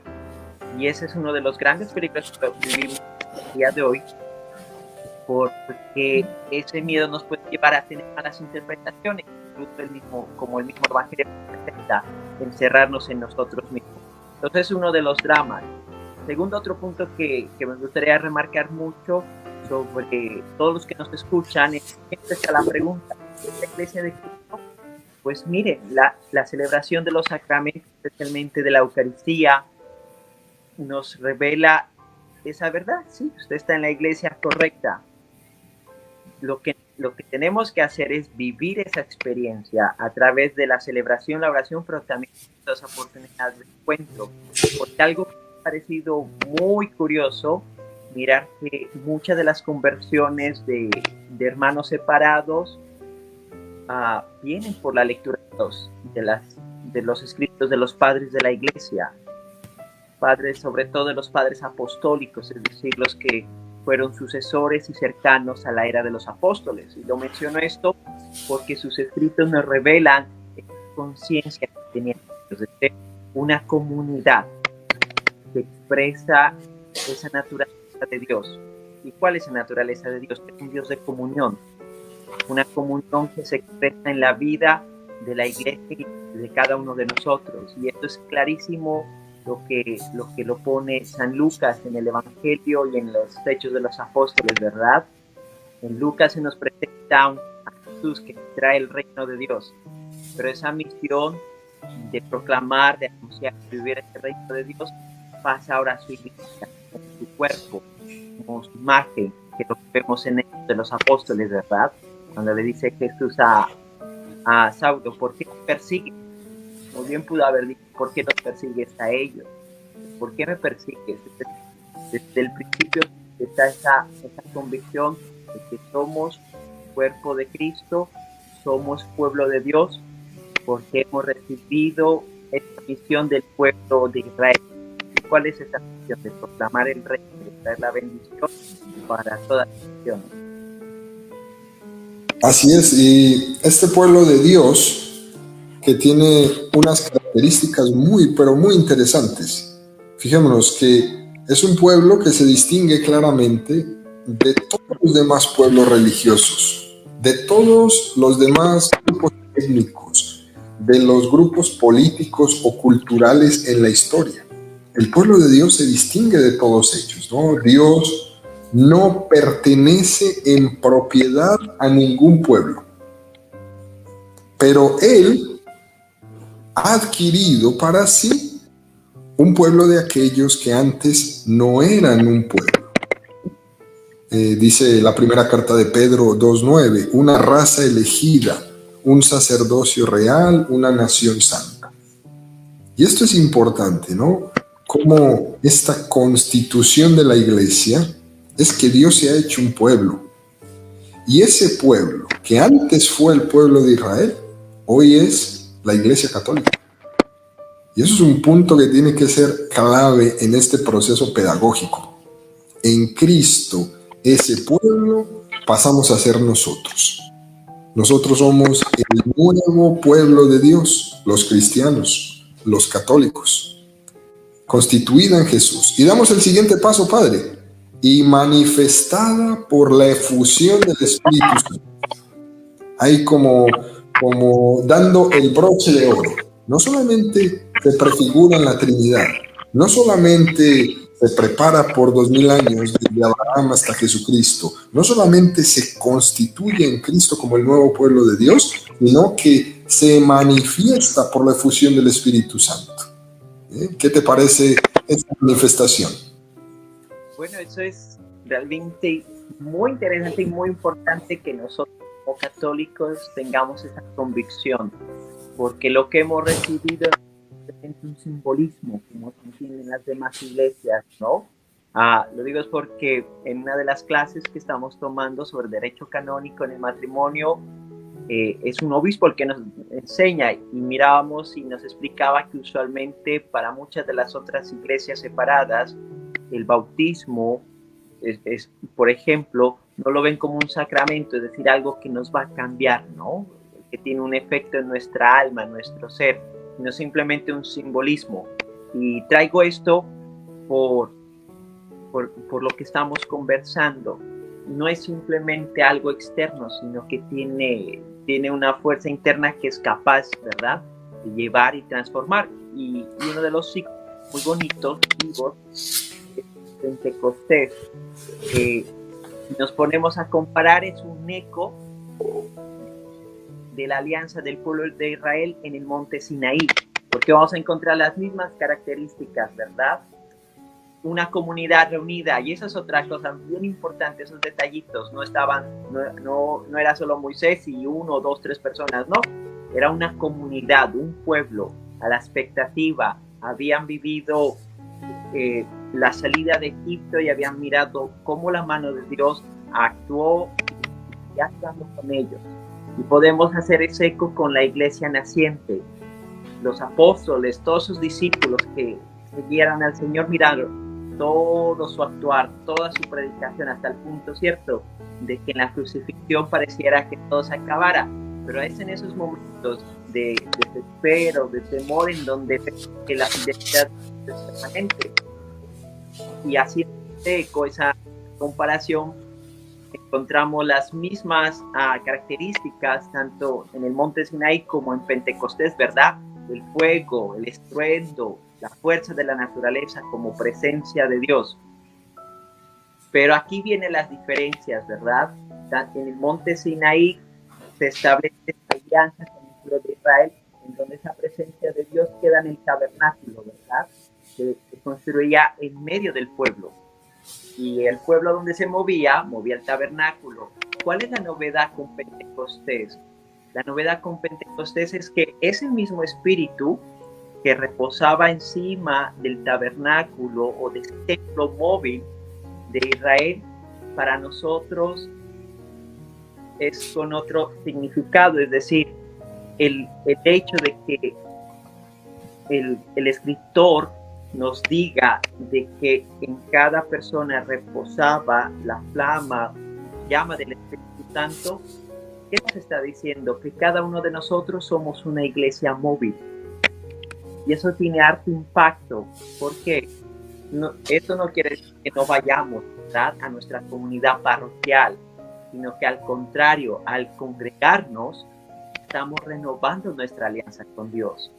B: Y ese es uno de los grandes peligros que vivimos el día de hoy, porque ese miedo nos puede llevar a tener malas interpretaciones, incluso como el mismo Evangelio presenta, encerrarnos en nosotros mismos. Entonces es uno de los dramas. Segundo, otro punto que me gustaría remarcar mucho sobre todos los que nos escuchan, siempre está la pregunta, ¿es la iglesia de Cristo? Pues miren, la celebración de los sacramentos, especialmente de la Eucaristía, nos revela esa verdad. Sí, usted está en la iglesia correcta. Lo que tenemos que hacer es vivir esa experiencia a través de la celebración, la oración, pero también las oportunidades de encuentro. Porque algo que me ha parecido muy curioso, mirar que muchas de las conversiones de hermanos separados vienen por la lectura de los escritos de los padres de la iglesia, padres, sobre todo de los padres apostólicos, es decir, los que fueron sucesores y cercanos a la era de los apóstoles. Y lo menciono esto porque sus escritos nos revelan esa conciencia que tenían de ser una comunidad que expresa esa naturaleza de Dios. ¿Y cuál es la naturaleza de Dios? Es un Dios de comunión, una comunión que se expresa en la vida de la iglesia y de cada uno de nosotros. Y esto es clarísimo lo que lo pone San Lucas en el Evangelio y en los Hechos de los Apóstoles, ¿verdad? En Lucas se nos presenta a Jesús que trae el reino de Dios, pero esa misión de proclamar, de anunciar, de vivir este reino de Dios, pasa ahora a su iglesia, como su cuerpo, como su imagen, que lo vemos en Hechos de los Apóstoles, ¿verdad? Cuando le dice Jesús a Saulo, ¿por qué me persigues? Muy bien pudo haber dicho, ¿por qué nos persigues a ellos? ¿Por qué me persigues? Desde el principio está esa convicción de que somos cuerpo de Cristo, somos pueblo de Dios, porque hemos recibido esta misión del pueblo de Israel. ¿Y cuál es esa misión? De proclamar el reino, de traer la bendición para todas las naciones.
A: Así es, y este pueblo de Dios que tiene unas características muy, pero muy interesantes. Fijémonos que es un pueblo que se distingue claramente de todos los demás pueblos religiosos, de todos los demás grupos étnicos, de los grupos políticos o culturales en la historia. El pueblo de Dios se distingue de todos ellos, ¿no? Dios no pertenece en propiedad a ningún pueblo, pero Él ha adquirido para sí un pueblo de aquellos que antes no eran un pueblo. Dice la primera carta de Pedro 2:9, una raza elegida, un sacerdocio real, una nación santa. Y esto es importante, ¿no? Como esta constitución de la iglesia es que Dios se ha hecho un pueblo. Y ese pueblo, que antes fue el pueblo de Israel, hoy es la Iglesia Católica. Y eso es un punto que tiene que ser clave en este proceso pedagógico. En Cristo, ese pueblo, pasamos a ser nosotros. Nosotros somos el nuevo pueblo de Dios, los cristianos, los católicos, constituida en Jesús. Y damos el siguiente paso, Padre, y manifestada por la efusión del Espíritu Santo. Hay como dando el broche de oro. No solamente se prefigura en la Trinidad, no solamente se prepara por 2000 años desde Abraham hasta Jesucristo, no solamente se constituye en Cristo como el nuevo pueblo de Dios, sino que se manifiesta por la efusión del Espíritu Santo. ¿Qué te parece esta manifestación?
B: Bueno, eso es realmente muy interesante y muy importante que nosotros como católicos tengamos esa convicción, porque lo que hemos recibido es un simbolismo, como tienen las demás iglesias, ¿no? Lo digo es porque en una de las clases que estamos tomando sobre derecho canónico en el matrimonio, es un obispo el que nos enseña, y mirábamos y nos explicaba que usualmente para muchas de las otras iglesias separadas, el bautismo es, por ejemplo, no lo ven como un sacramento, es decir, algo que nos va a cambiar, ¿no? Que tiene un efecto en nuestra alma, en nuestro ser, no simplemente un simbolismo. Y traigo esto por lo que estamos conversando. No es simplemente algo externo, sino que tiene una fuerza interna que es capaz, ¿verdad?, de llevar y transformar. Y uno de los ciclos muy bonitos, vivos, es Pentecostés. Si nos ponemos a comparar, es un eco de la alianza del pueblo de Israel en el monte Sinaí, porque vamos a encontrar las mismas características, ¿verdad? Una comunidad reunida, y esa es otra cosa bien importante, esos detallitos, no era solo Moisés y 1, 2, 3 personas, no, era una comunidad, un pueblo, a la expectativa, habían vivido la salida de Egipto y habían mirado cómo la mano de Dios actuó y actuando con ellos. Y podemos hacer ese eco con la iglesia naciente, los apóstoles, todos sus discípulos que siguieran al Señor, miraron todo su actuar, toda su predicación, hasta el punto cierto de que en la crucifixión pareciera que todo se acabara, pero es en esos momentos de desespero, de temor, en donde que la fidelidad es permanente. Y así con esa comparación encontramos las mismas características tanto en el monte Sinaí como en Pentecostés, ¿verdad? El fuego, el estruendo, la fuerza de la naturaleza como presencia de Dios. Pero aquí vienen las diferencias, ¿verdad? En el monte Sinaí se establece alianza con el pueblo de Israel, en donde esa presencia de Dios queda en el tabernáculo, ¿verdad? Que se construía en medio del pueblo. Y el pueblo donde se movía el tabernáculo. ¿Cuál es la novedad con Pentecostés? La novedad con Pentecostés es que ese mismo espíritu que reposaba encima del tabernáculo o del templo móvil de Israel, para nosotros es con otro significado, es decir, el hecho de que el escritor nos diga de que en cada persona reposaba la llama del Espíritu Santo. ¿Qué nos está diciendo? Que cada uno de nosotros somos una iglesia móvil. Y eso tiene harto impacto. ¿Por qué? Eso no quiere decir que no vayamos, ¿verdad?, a nuestra comunidad parroquial, sino que al contrario, al congregarnos, estamos renovando nuestra alianza con Dios.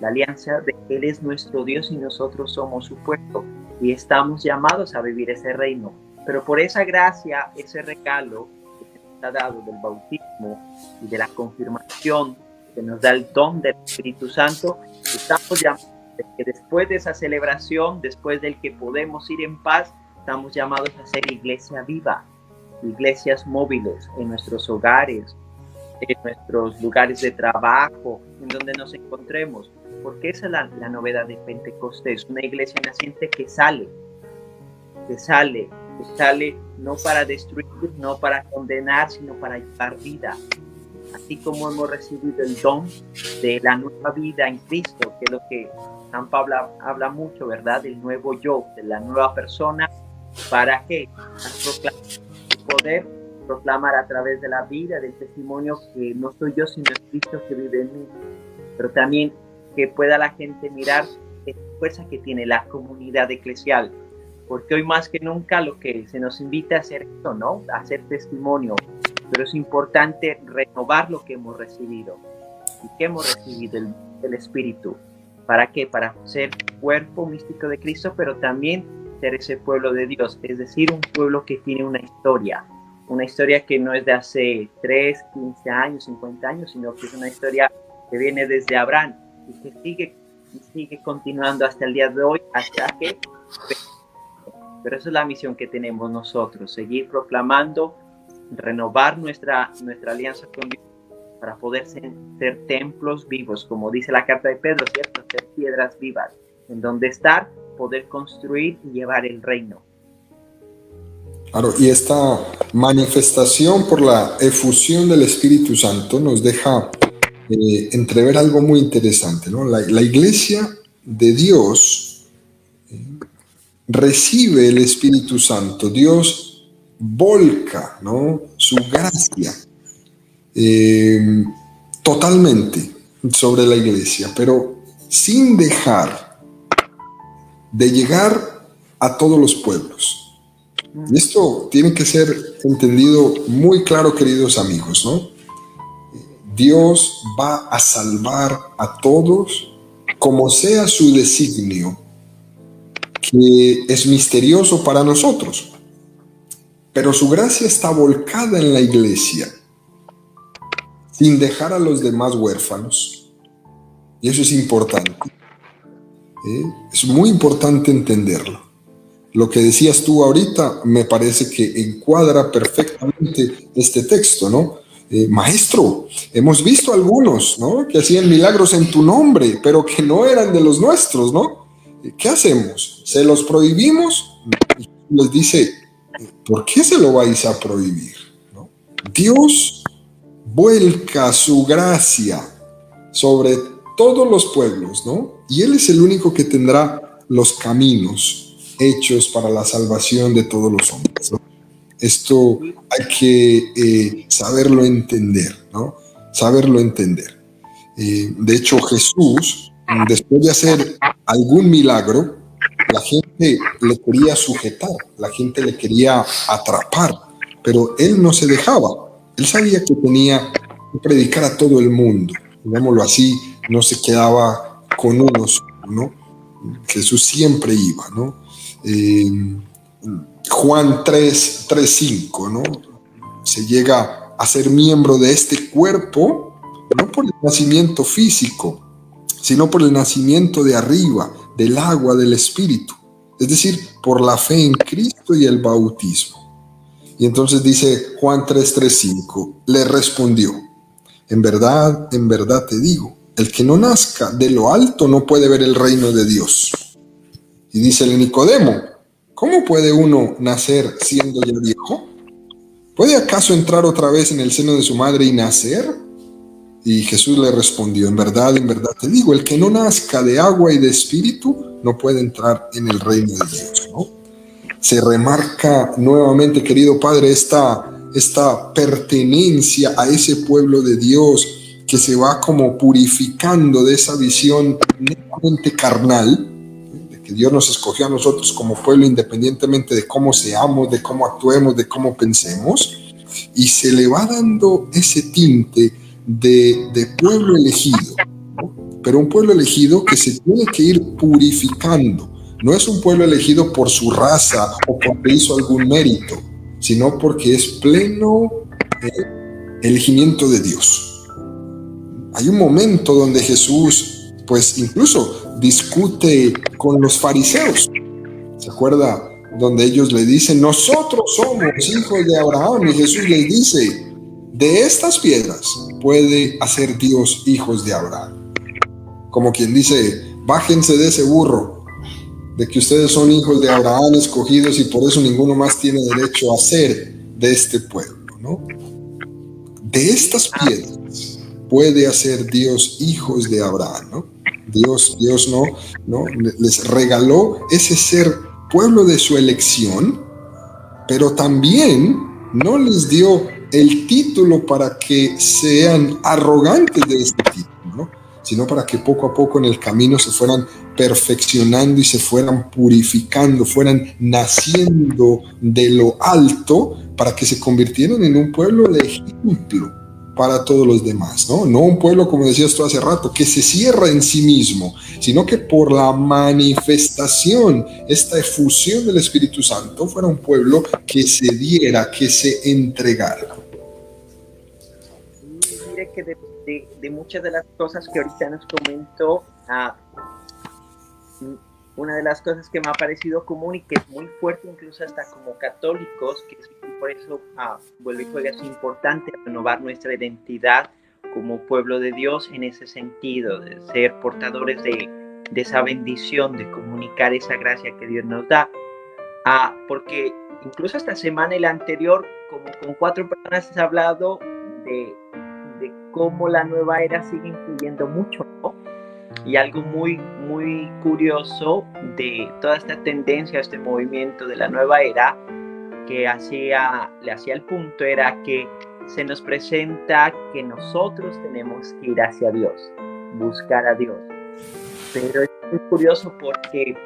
B: La alianza de que Él es nuestro Dios y nosotros somos su pueblo. Y estamos llamados a vivir ese reino. Pero por esa gracia, ese regalo que nos ha dado del bautismo y de la confirmación, que nos da el don del Espíritu Santo, estamos llamados que después de esa celebración, después del que podemos ir en paz, estamos llamados a ser iglesia viva, iglesias móviles en nuestros hogares, en nuestros lugares de trabajo, en donde nos encontremos, porque esa es la novedad de Pentecostés, una iglesia naciente que sale no para destruir, no para condenar, sino para llevar vida. Así como hemos recibido el don de la nueva vida en Cristo, que es lo que San Pablo habla mucho, ¿verdad? Del nuevo yo, de la nueva persona. ¿Para qué? Para poder proclamar a través de la vida, del testimonio, que no soy yo, sino el Cristo que vive en mí. Pero también que pueda la gente mirar la fuerza que tiene la comunidad eclesial. Porque hoy más que nunca lo que se nos invita a hacer esto, ¿no? A hacer testimonio. Pero es importante renovar lo que hemos recibido. ¿Y qué hemos recibido? El Espíritu. ¿Para qué? Para ser cuerpo místico de Cristo, pero también ser ese pueblo de Dios. Es decir, un pueblo que tiene una historia que no es de hace 3, 15 años, 50 años, sino que es una historia que viene desde Abraham y que sigue continuando hasta el día de hoy, hasta que... Pero esa es la misión que tenemos nosotros, seguir proclamando, renovar nuestra alianza con Dios para poder ser templos vivos, como dice la carta de Pedro, ¿cierto? Ser piedras vivas, en donde estar, poder construir y llevar el reino.
A: Claro, y esta manifestación por la efusión del Espíritu Santo nos deja entrever algo muy interesante, ¿no? La iglesia de Dios recibe el Espíritu Santo. Dios volca, ¿no?, su gracia totalmente sobre la iglesia, pero sin dejar de llegar a todos los pueblos. Y esto tiene que ser entendido muy claro, queridos amigos, ¿no? Dios va a salvar a todos como sea su designio, que es misterioso para nosotros. Pero su gracia está volcada en la iglesia, sin dejar a los demás huérfanos. Y eso es importante. Es muy importante entenderlo. Lo que decías tú ahorita me parece que encuadra perfectamente este texto, ¿no? Maestro, hemos visto algunos, ¿no?, que hacían milagros en tu nombre, pero que no eran de los nuestros, ¿no? ¿Qué hacemos? ¿Se los prohibimos? Y les dice, ¿por qué se lo vais a prohibir? ¿No? Dios vuelca su gracia sobre todos los pueblos, ¿no? Y Él es el único que tendrá los caminos hechos para la salvación de todos los hombres, ¿no? Esto hay que saberlo entender, ¿no? Saberlo entender. De hecho, Jesús, después de hacer algún milagro, la gente le quería sujetar, la gente le quería atrapar, pero Él no se dejaba. Él sabía que tenía que predicar a todo el mundo, digámoslo así, no se quedaba con unos, ¿no? Jesús siempre iba, ¿no? Juan 3:5, ¿no? Se llega a ser miembro de este cuerpo, no por el nacimiento físico, sino por el nacimiento de arriba, del agua, del Espíritu. Es decir, por la fe en Cristo y el bautismo. Y entonces dice Juan 3:5, le respondió, en verdad te digo, el que no nazca de lo alto no puede ver el reino de Dios. Y dice el Nicodemo, ¿cómo puede uno nacer siendo ya viejo? ¿Puede acaso entrar otra vez en el seno de su madre y nacer? Y Jesús le respondió, en verdad te digo, el que no nazca de agua y de espíritu no puede entrar en el reino de Dios, ¿no? Se remarca nuevamente, querido Padre, esta pertenencia a ese pueblo de Dios que se va como purificando de esa visión netamente carnal, de que Dios nos escogió a nosotros como pueblo independientemente de cómo seamos, de cómo actuemos, de cómo pensemos, y se le va dando ese tinte de pueblo elegido, ¿no? Pero un pueblo elegido que se tiene que ir purificando. No es un pueblo elegido por su raza o porque hizo algún mérito, sino porque es pleno elegimiento de Dios. Hay un momento donde Jesús, pues incluso discute con los fariseos. ¿Se acuerda? Donde ellos le dicen, nosotros somos hijos de Abraham. Y Jesús les dice, de estas piedras puede hacer Dios hijos de Abraham. Como quien dice, bájense de ese burro, de que ustedes son hijos de Abraham escogidos y por eso ninguno más tiene derecho a ser de este pueblo, ¿no? De estas piedras puede hacer Dios hijos de Abraham, ¿no? Dios no les regaló ese ser pueblo de su elección, pero también no les dio el título para que sean arrogantes de este título, ¿no? Sino para que poco a poco en el camino se fueran perfeccionando y se fueran purificando, fueran naciendo de lo alto para que se convirtieran en un pueblo de ejemplo para todos los demás, ¿no? No un pueblo, como decías tú hace rato, que se cierra en sí mismo, sino que por la manifestación, esta efusión del Espíritu Santo, fuera un pueblo que se diera, que se entregara.
B: Mire que de muchas de las cosas que ahorita nos comentó, una de las cosas que me ha parecido común y que es muy fuerte incluso hasta como católicos, que es por eso vuelve y juega, es importante renovar nuestra identidad como pueblo de Dios en ese sentido, de ser portadores de esa bendición, de comunicar esa gracia que Dios nos da. Porque incluso esta semana y la anterior, como con 4 personas has hablado de cómo la nueva era sigue influyendo mucho, ¿no? Y algo muy, muy curioso de toda esta tendencia, este movimiento de la nueva era, que le hacía el punto, era que se nos presenta que nosotros tenemos que ir hacia Dios, buscar a Dios. Pero es muy curioso porque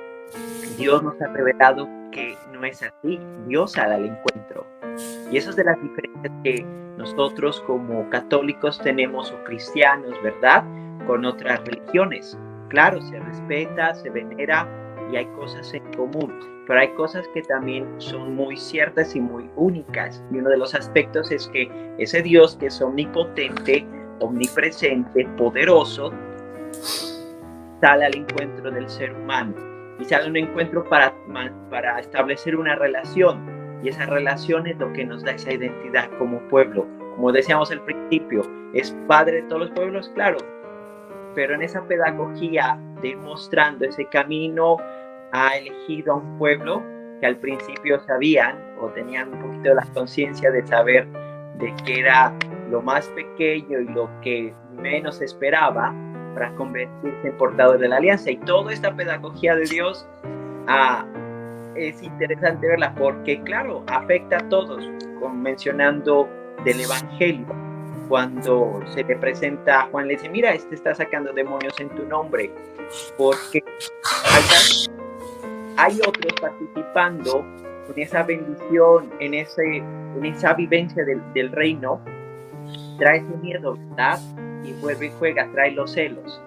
B: Dios nos ha revelado que no es así. Dios sale al encuentro. Y eso es de las diferencias que nosotros como católicos tenemos, o cristianos, ¿verdad?, con otras religiones. Claro, se respeta, se venera y hay cosas en común, pero hay cosas que también son muy ciertas y muy únicas. Y uno de los aspectos es que ese Dios que es omnipotente, omnipresente, poderoso, sale al encuentro del ser humano y sale a un encuentro para establecer una relación, y esa relación es lo que nos da esa identidad como pueblo. Como decíamos al principio, es padre de todos los pueblos, claro, pero en esa pedagogía de ir mostrando ese camino, ha elegido a un pueblo que al principio sabían o tenían un poquito de la conciencia de saber de que era lo más pequeño y lo que menos esperaba para convertirse en portador de la alianza. Y toda esta pedagogía de Dios es interesante verla porque, claro, afecta a todos, mencionando del Evangelio. Cuando se le presenta a Juan, le dice, mira, está sacando demonios en tu nombre, porque hay otros participando en esa bendición, en esa vivencia del reino. Trae ese miedo, ¿verdad? Y vuelve y juega, trae los celos.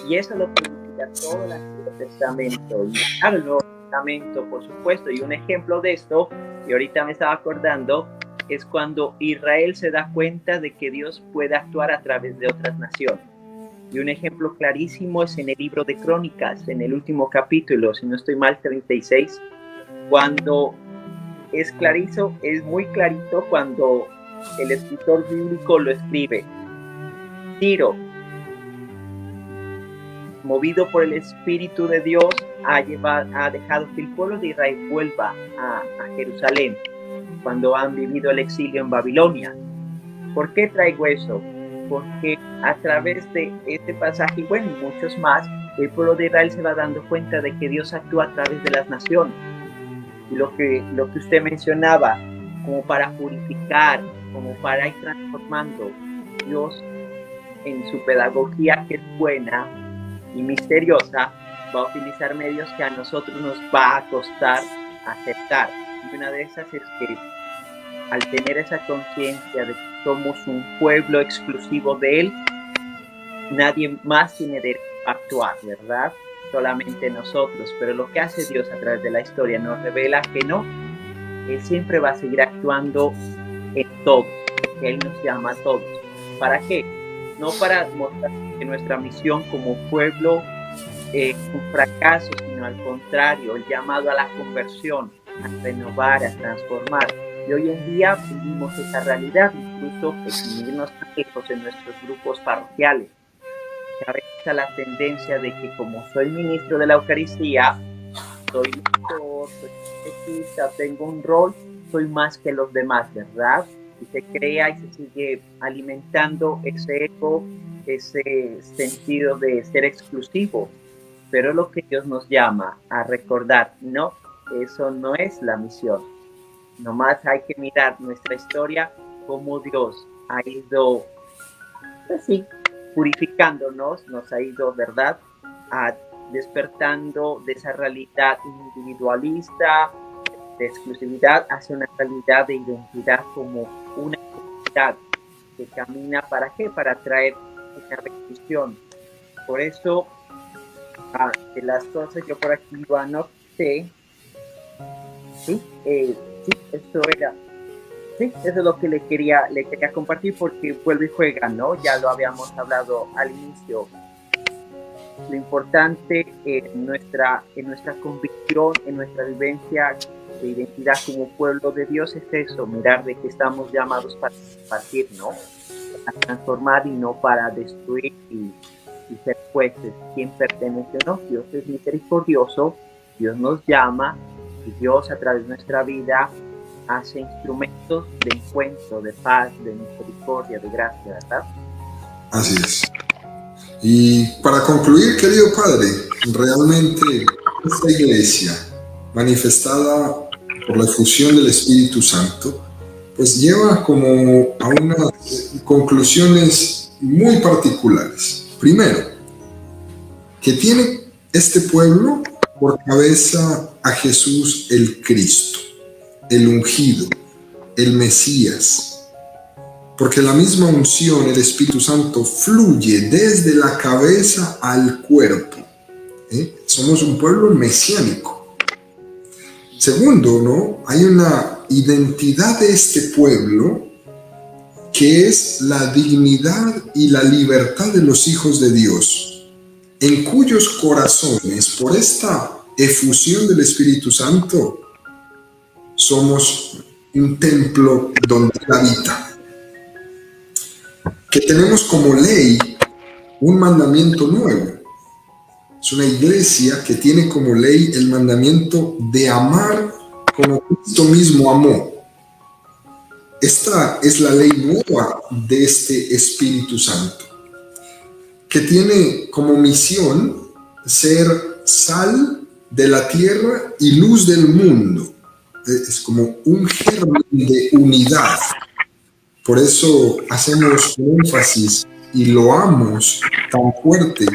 B: Y eso es lo que a todo el Antiguo Testamento y al Nuevo Testamento, por supuesto. Y un ejemplo de esto, y ahorita me estaba acordando, es cuando Israel se da cuenta de que Dios puede actuar a través de otras naciones. Y un ejemplo clarísimo es en el libro de Crónicas, en el último capítulo, si no estoy mal, 36, cuando es clarizo, es muy clarito cuando el escritor bíblico lo escribe. Ciro, movido por el Espíritu de Dios, ha dejado que el pueblo de Israel vuelva a Jerusalén cuando han vivido el exilio en Babilonia. ¿Por qué traigo eso? Porque a través de este pasaje, y bueno, muchos más, el pueblo de Israel se va dando cuenta de que Dios actúa a través de las naciones. Y lo que usted mencionaba, como para purificar, como para ir transformando, Dios en su pedagogía, que es buena y misteriosa, va a utilizar medios que a nosotros nos va a costar aceptar. Y una de esas es que al tener esa conciencia de que somos un pueblo exclusivo de Él, nadie más tiene derecho a actuar, ¿verdad? Solamente nosotros. Pero lo que hace Dios a través de la historia nos revela que no, Él siempre va a seguir actuando en todos, que Él nos llama a todos. ¿Para qué? No para mostrar que nuestra misión como pueblo es un fracaso, sino al contrario, el llamado a la conversión, a renovar, a transformar. Y hoy en día vivimos esa realidad, incluso sin irnos tan lejos en nuestros grupos parroquiales. A veces a la tendencia de que como soy ministro de la Eucaristía, soy pastor, soy catequista, tengo un rol, soy más que los demás, ¿verdad? Y se crea y se sigue alimentando ese ego, ese sentido de ser exclusivo. Pero lo que Dios nos llama a recordar, no, eso no es la misión. Nomás hay que mirar nuestra historia, cómo Dios ha ido, pues sí, purificándonos, nos ha ido, ¿verdad?, despertando de esa realidad individualista, de exclusividad, hacia una realidad de identidad como una comunidad que camina, ¿para qué? Para traer una bendición. Por eso, de las cosas yo por aquí lo anoté, ¿sí? Sí, eso era. Sí, eso es lo que le quería compartir, porque vuelve y juega, ¿no? Ya lo habíamos hablado al inicio. Lo importante en nuestra convicción, en nuestra vivencia de identidad como pueblo de Dios es eso, mirar de que estamos llamados para compartir, ¿no? A transformar y no para destruir y ser jueces. ¿Quién pertenece? No, Dios es misericordioso, Dios nos llama y Dios a través de nuestra vida hace instrumentos de encuentro, de paz, de misericordia, de gracia, ¿verdad?
A: Así es. Y para concluir, querido Padre, realmente esta iglesia manifestada por la efusión del Espíritu Santo, pues lleva como a unas conclusiones muy particulares. Primero, que tiene este pueblo por cabeza a Jesús el Cristo, el ungido, el Mesías, porque la misma unción, el Espíritu Santo, fluye desde la cabeza al cuerpo. Somos un pueblo mesiánico. Segundo, ¿no? Hay una identidad de este pueblo que es la dignidad y la libertad de los hijos de Dios, en cuyos corazones, por esta efusión del Espíritu Santo, somos un templo donde Él habita. Que tenemos como ley un mandamiento nuevo. Es una iglesia que tiene como ley el mandamiento de amar como Cristo mismo amó. Esta es la ley nueva de este Espíritu Santo, que tiene como misión ser sal de la tierra y luz del mundo. Es como un germen de unidad. Por eso hacemos énfasis y loamos tan fuerte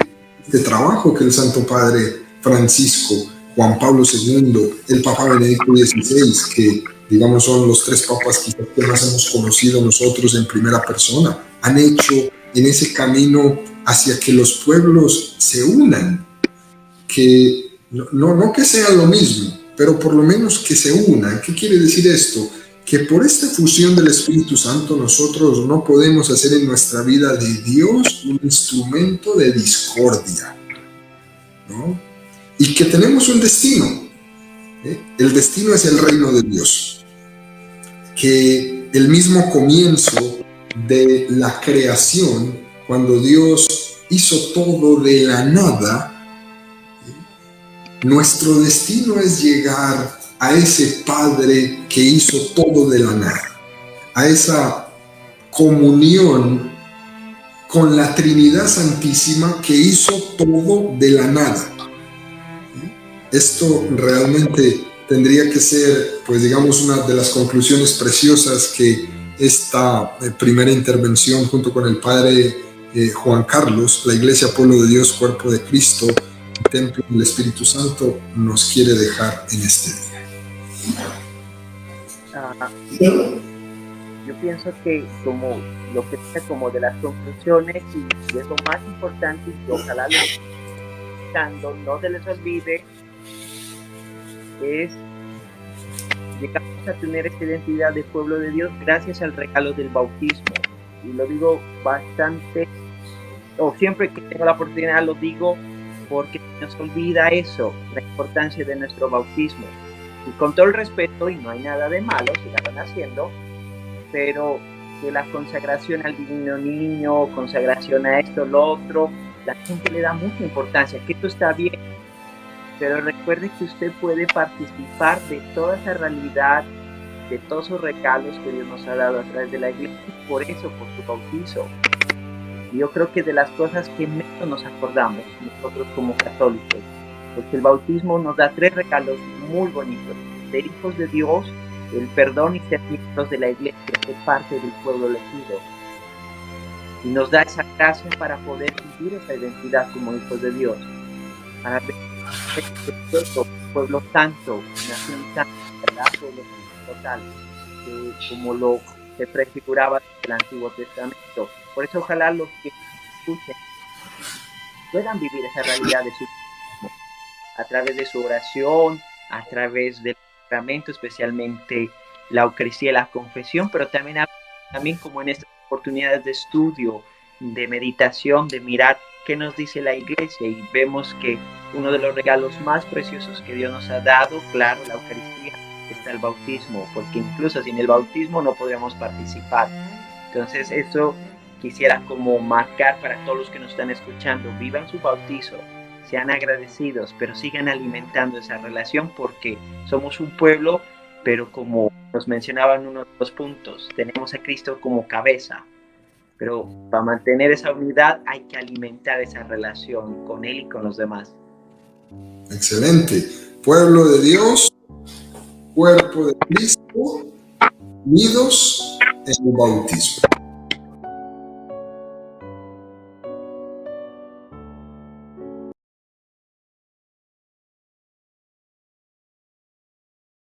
A: este trabajo que el Santo Padre Francisco, Juan Pablo II, el Papa Benedicto XVI, que digamos son los tres papas quizás que más hemos conocido nosotros en primera persona, han hecho en ese camino hacia que los pueblos se unan, que no que sean lo mismo, pero por lo menos que se unan. ¿Qué quiere decir esto? Que por esta fusión del Espíritu Santo nosotros no podemos hacer en nuestra vida de Dios un instrumento de discordia, ¿no? Y que tenemos un destino. El destino es el reino de Dios. Que el mismo comienzo de la creación, cuando Dios hizo todo de la nada, nuestro destino es llegar a ese Padre que hizo todo de la nada, a esa comunión con la Trinidad Santísima que hizo todo de la nada. Esto realmente tendría que ser, pues digamos, una de las conclusiones preciosas que esta primera intervención junto con el Padre Juan Carlos, la Iglesia Pueblo de Dios, Cuerpo de Cristo, Templo del Espíritu Santo, nos quiere dejar en este día.
B: Yo pienso que como lo que está como de las conclusiones y es lo más importante, y ojalá lo escuchando, no se les olvide, es llegamos a tener esta identidad de pueblo de Dios gracias al regalo del bautismo. Y lo digo bastante, o siempre que tengo la oportunidad lo digo, porque nos olvida eso, la importancia de nuestro bautismo. Y con todo el respeto, y no hay nada de malo, sigan haciendo, pero que la consagración al divino niño, consagración a esto, lo otro, la gente le da mucha importancia, que esto está bien, pero recuerde que usted puede participar de toda esa realidad, de todos esos regalos que Dios nos ha dado a través de la iglesia, y por eso, por su bautizo. Y yo creo que de las cosas que menos nos acordamos nosotros como católicos, porque el bautismo nos da 3 regalos muy bonitos: ser hijos de Dios, el perdón y ser miembros de la iglesia, ser parte del pueblo elegido. Y nos da esa gracia para poder vivir esa identidad como hijos de Dios, para ver el pueblo santo, nación santa, ¿verdad? Pueblo total, como lo se prefiguraba en el Antiguo Testamento. Por eso ojalá los que escuchen puedan vivir esa realidad de su bautismo a través de su oración, a través del sacramento, especialmente la Eucaristía y la confesión, pero también como en estas oportunidades de estudio, de meditación, de mirar qué nos dice la Iglesia, y vemos que uno de los regalos más preciosos que Dios nos ha dado, claro, la Eucaristía, está el bautismo, porque incluso sin el bautismo no podríamos participar. Entonces eso quisiera como marcar para todos los que nos están escuchando: vivan su bautizo, sean agradecidos, pero sigan alimentando esa relación, porque somos un pueblo, pero como nos mencionaban unos 2 puntos, tenemos a Cristo como cabeza, pero para mantener esa unidad hay que alimentar esa relación con Él y con los demás.
A: Excelente. Pueblo de Dios, cuerpo de Cristo, unidos en el bautismo.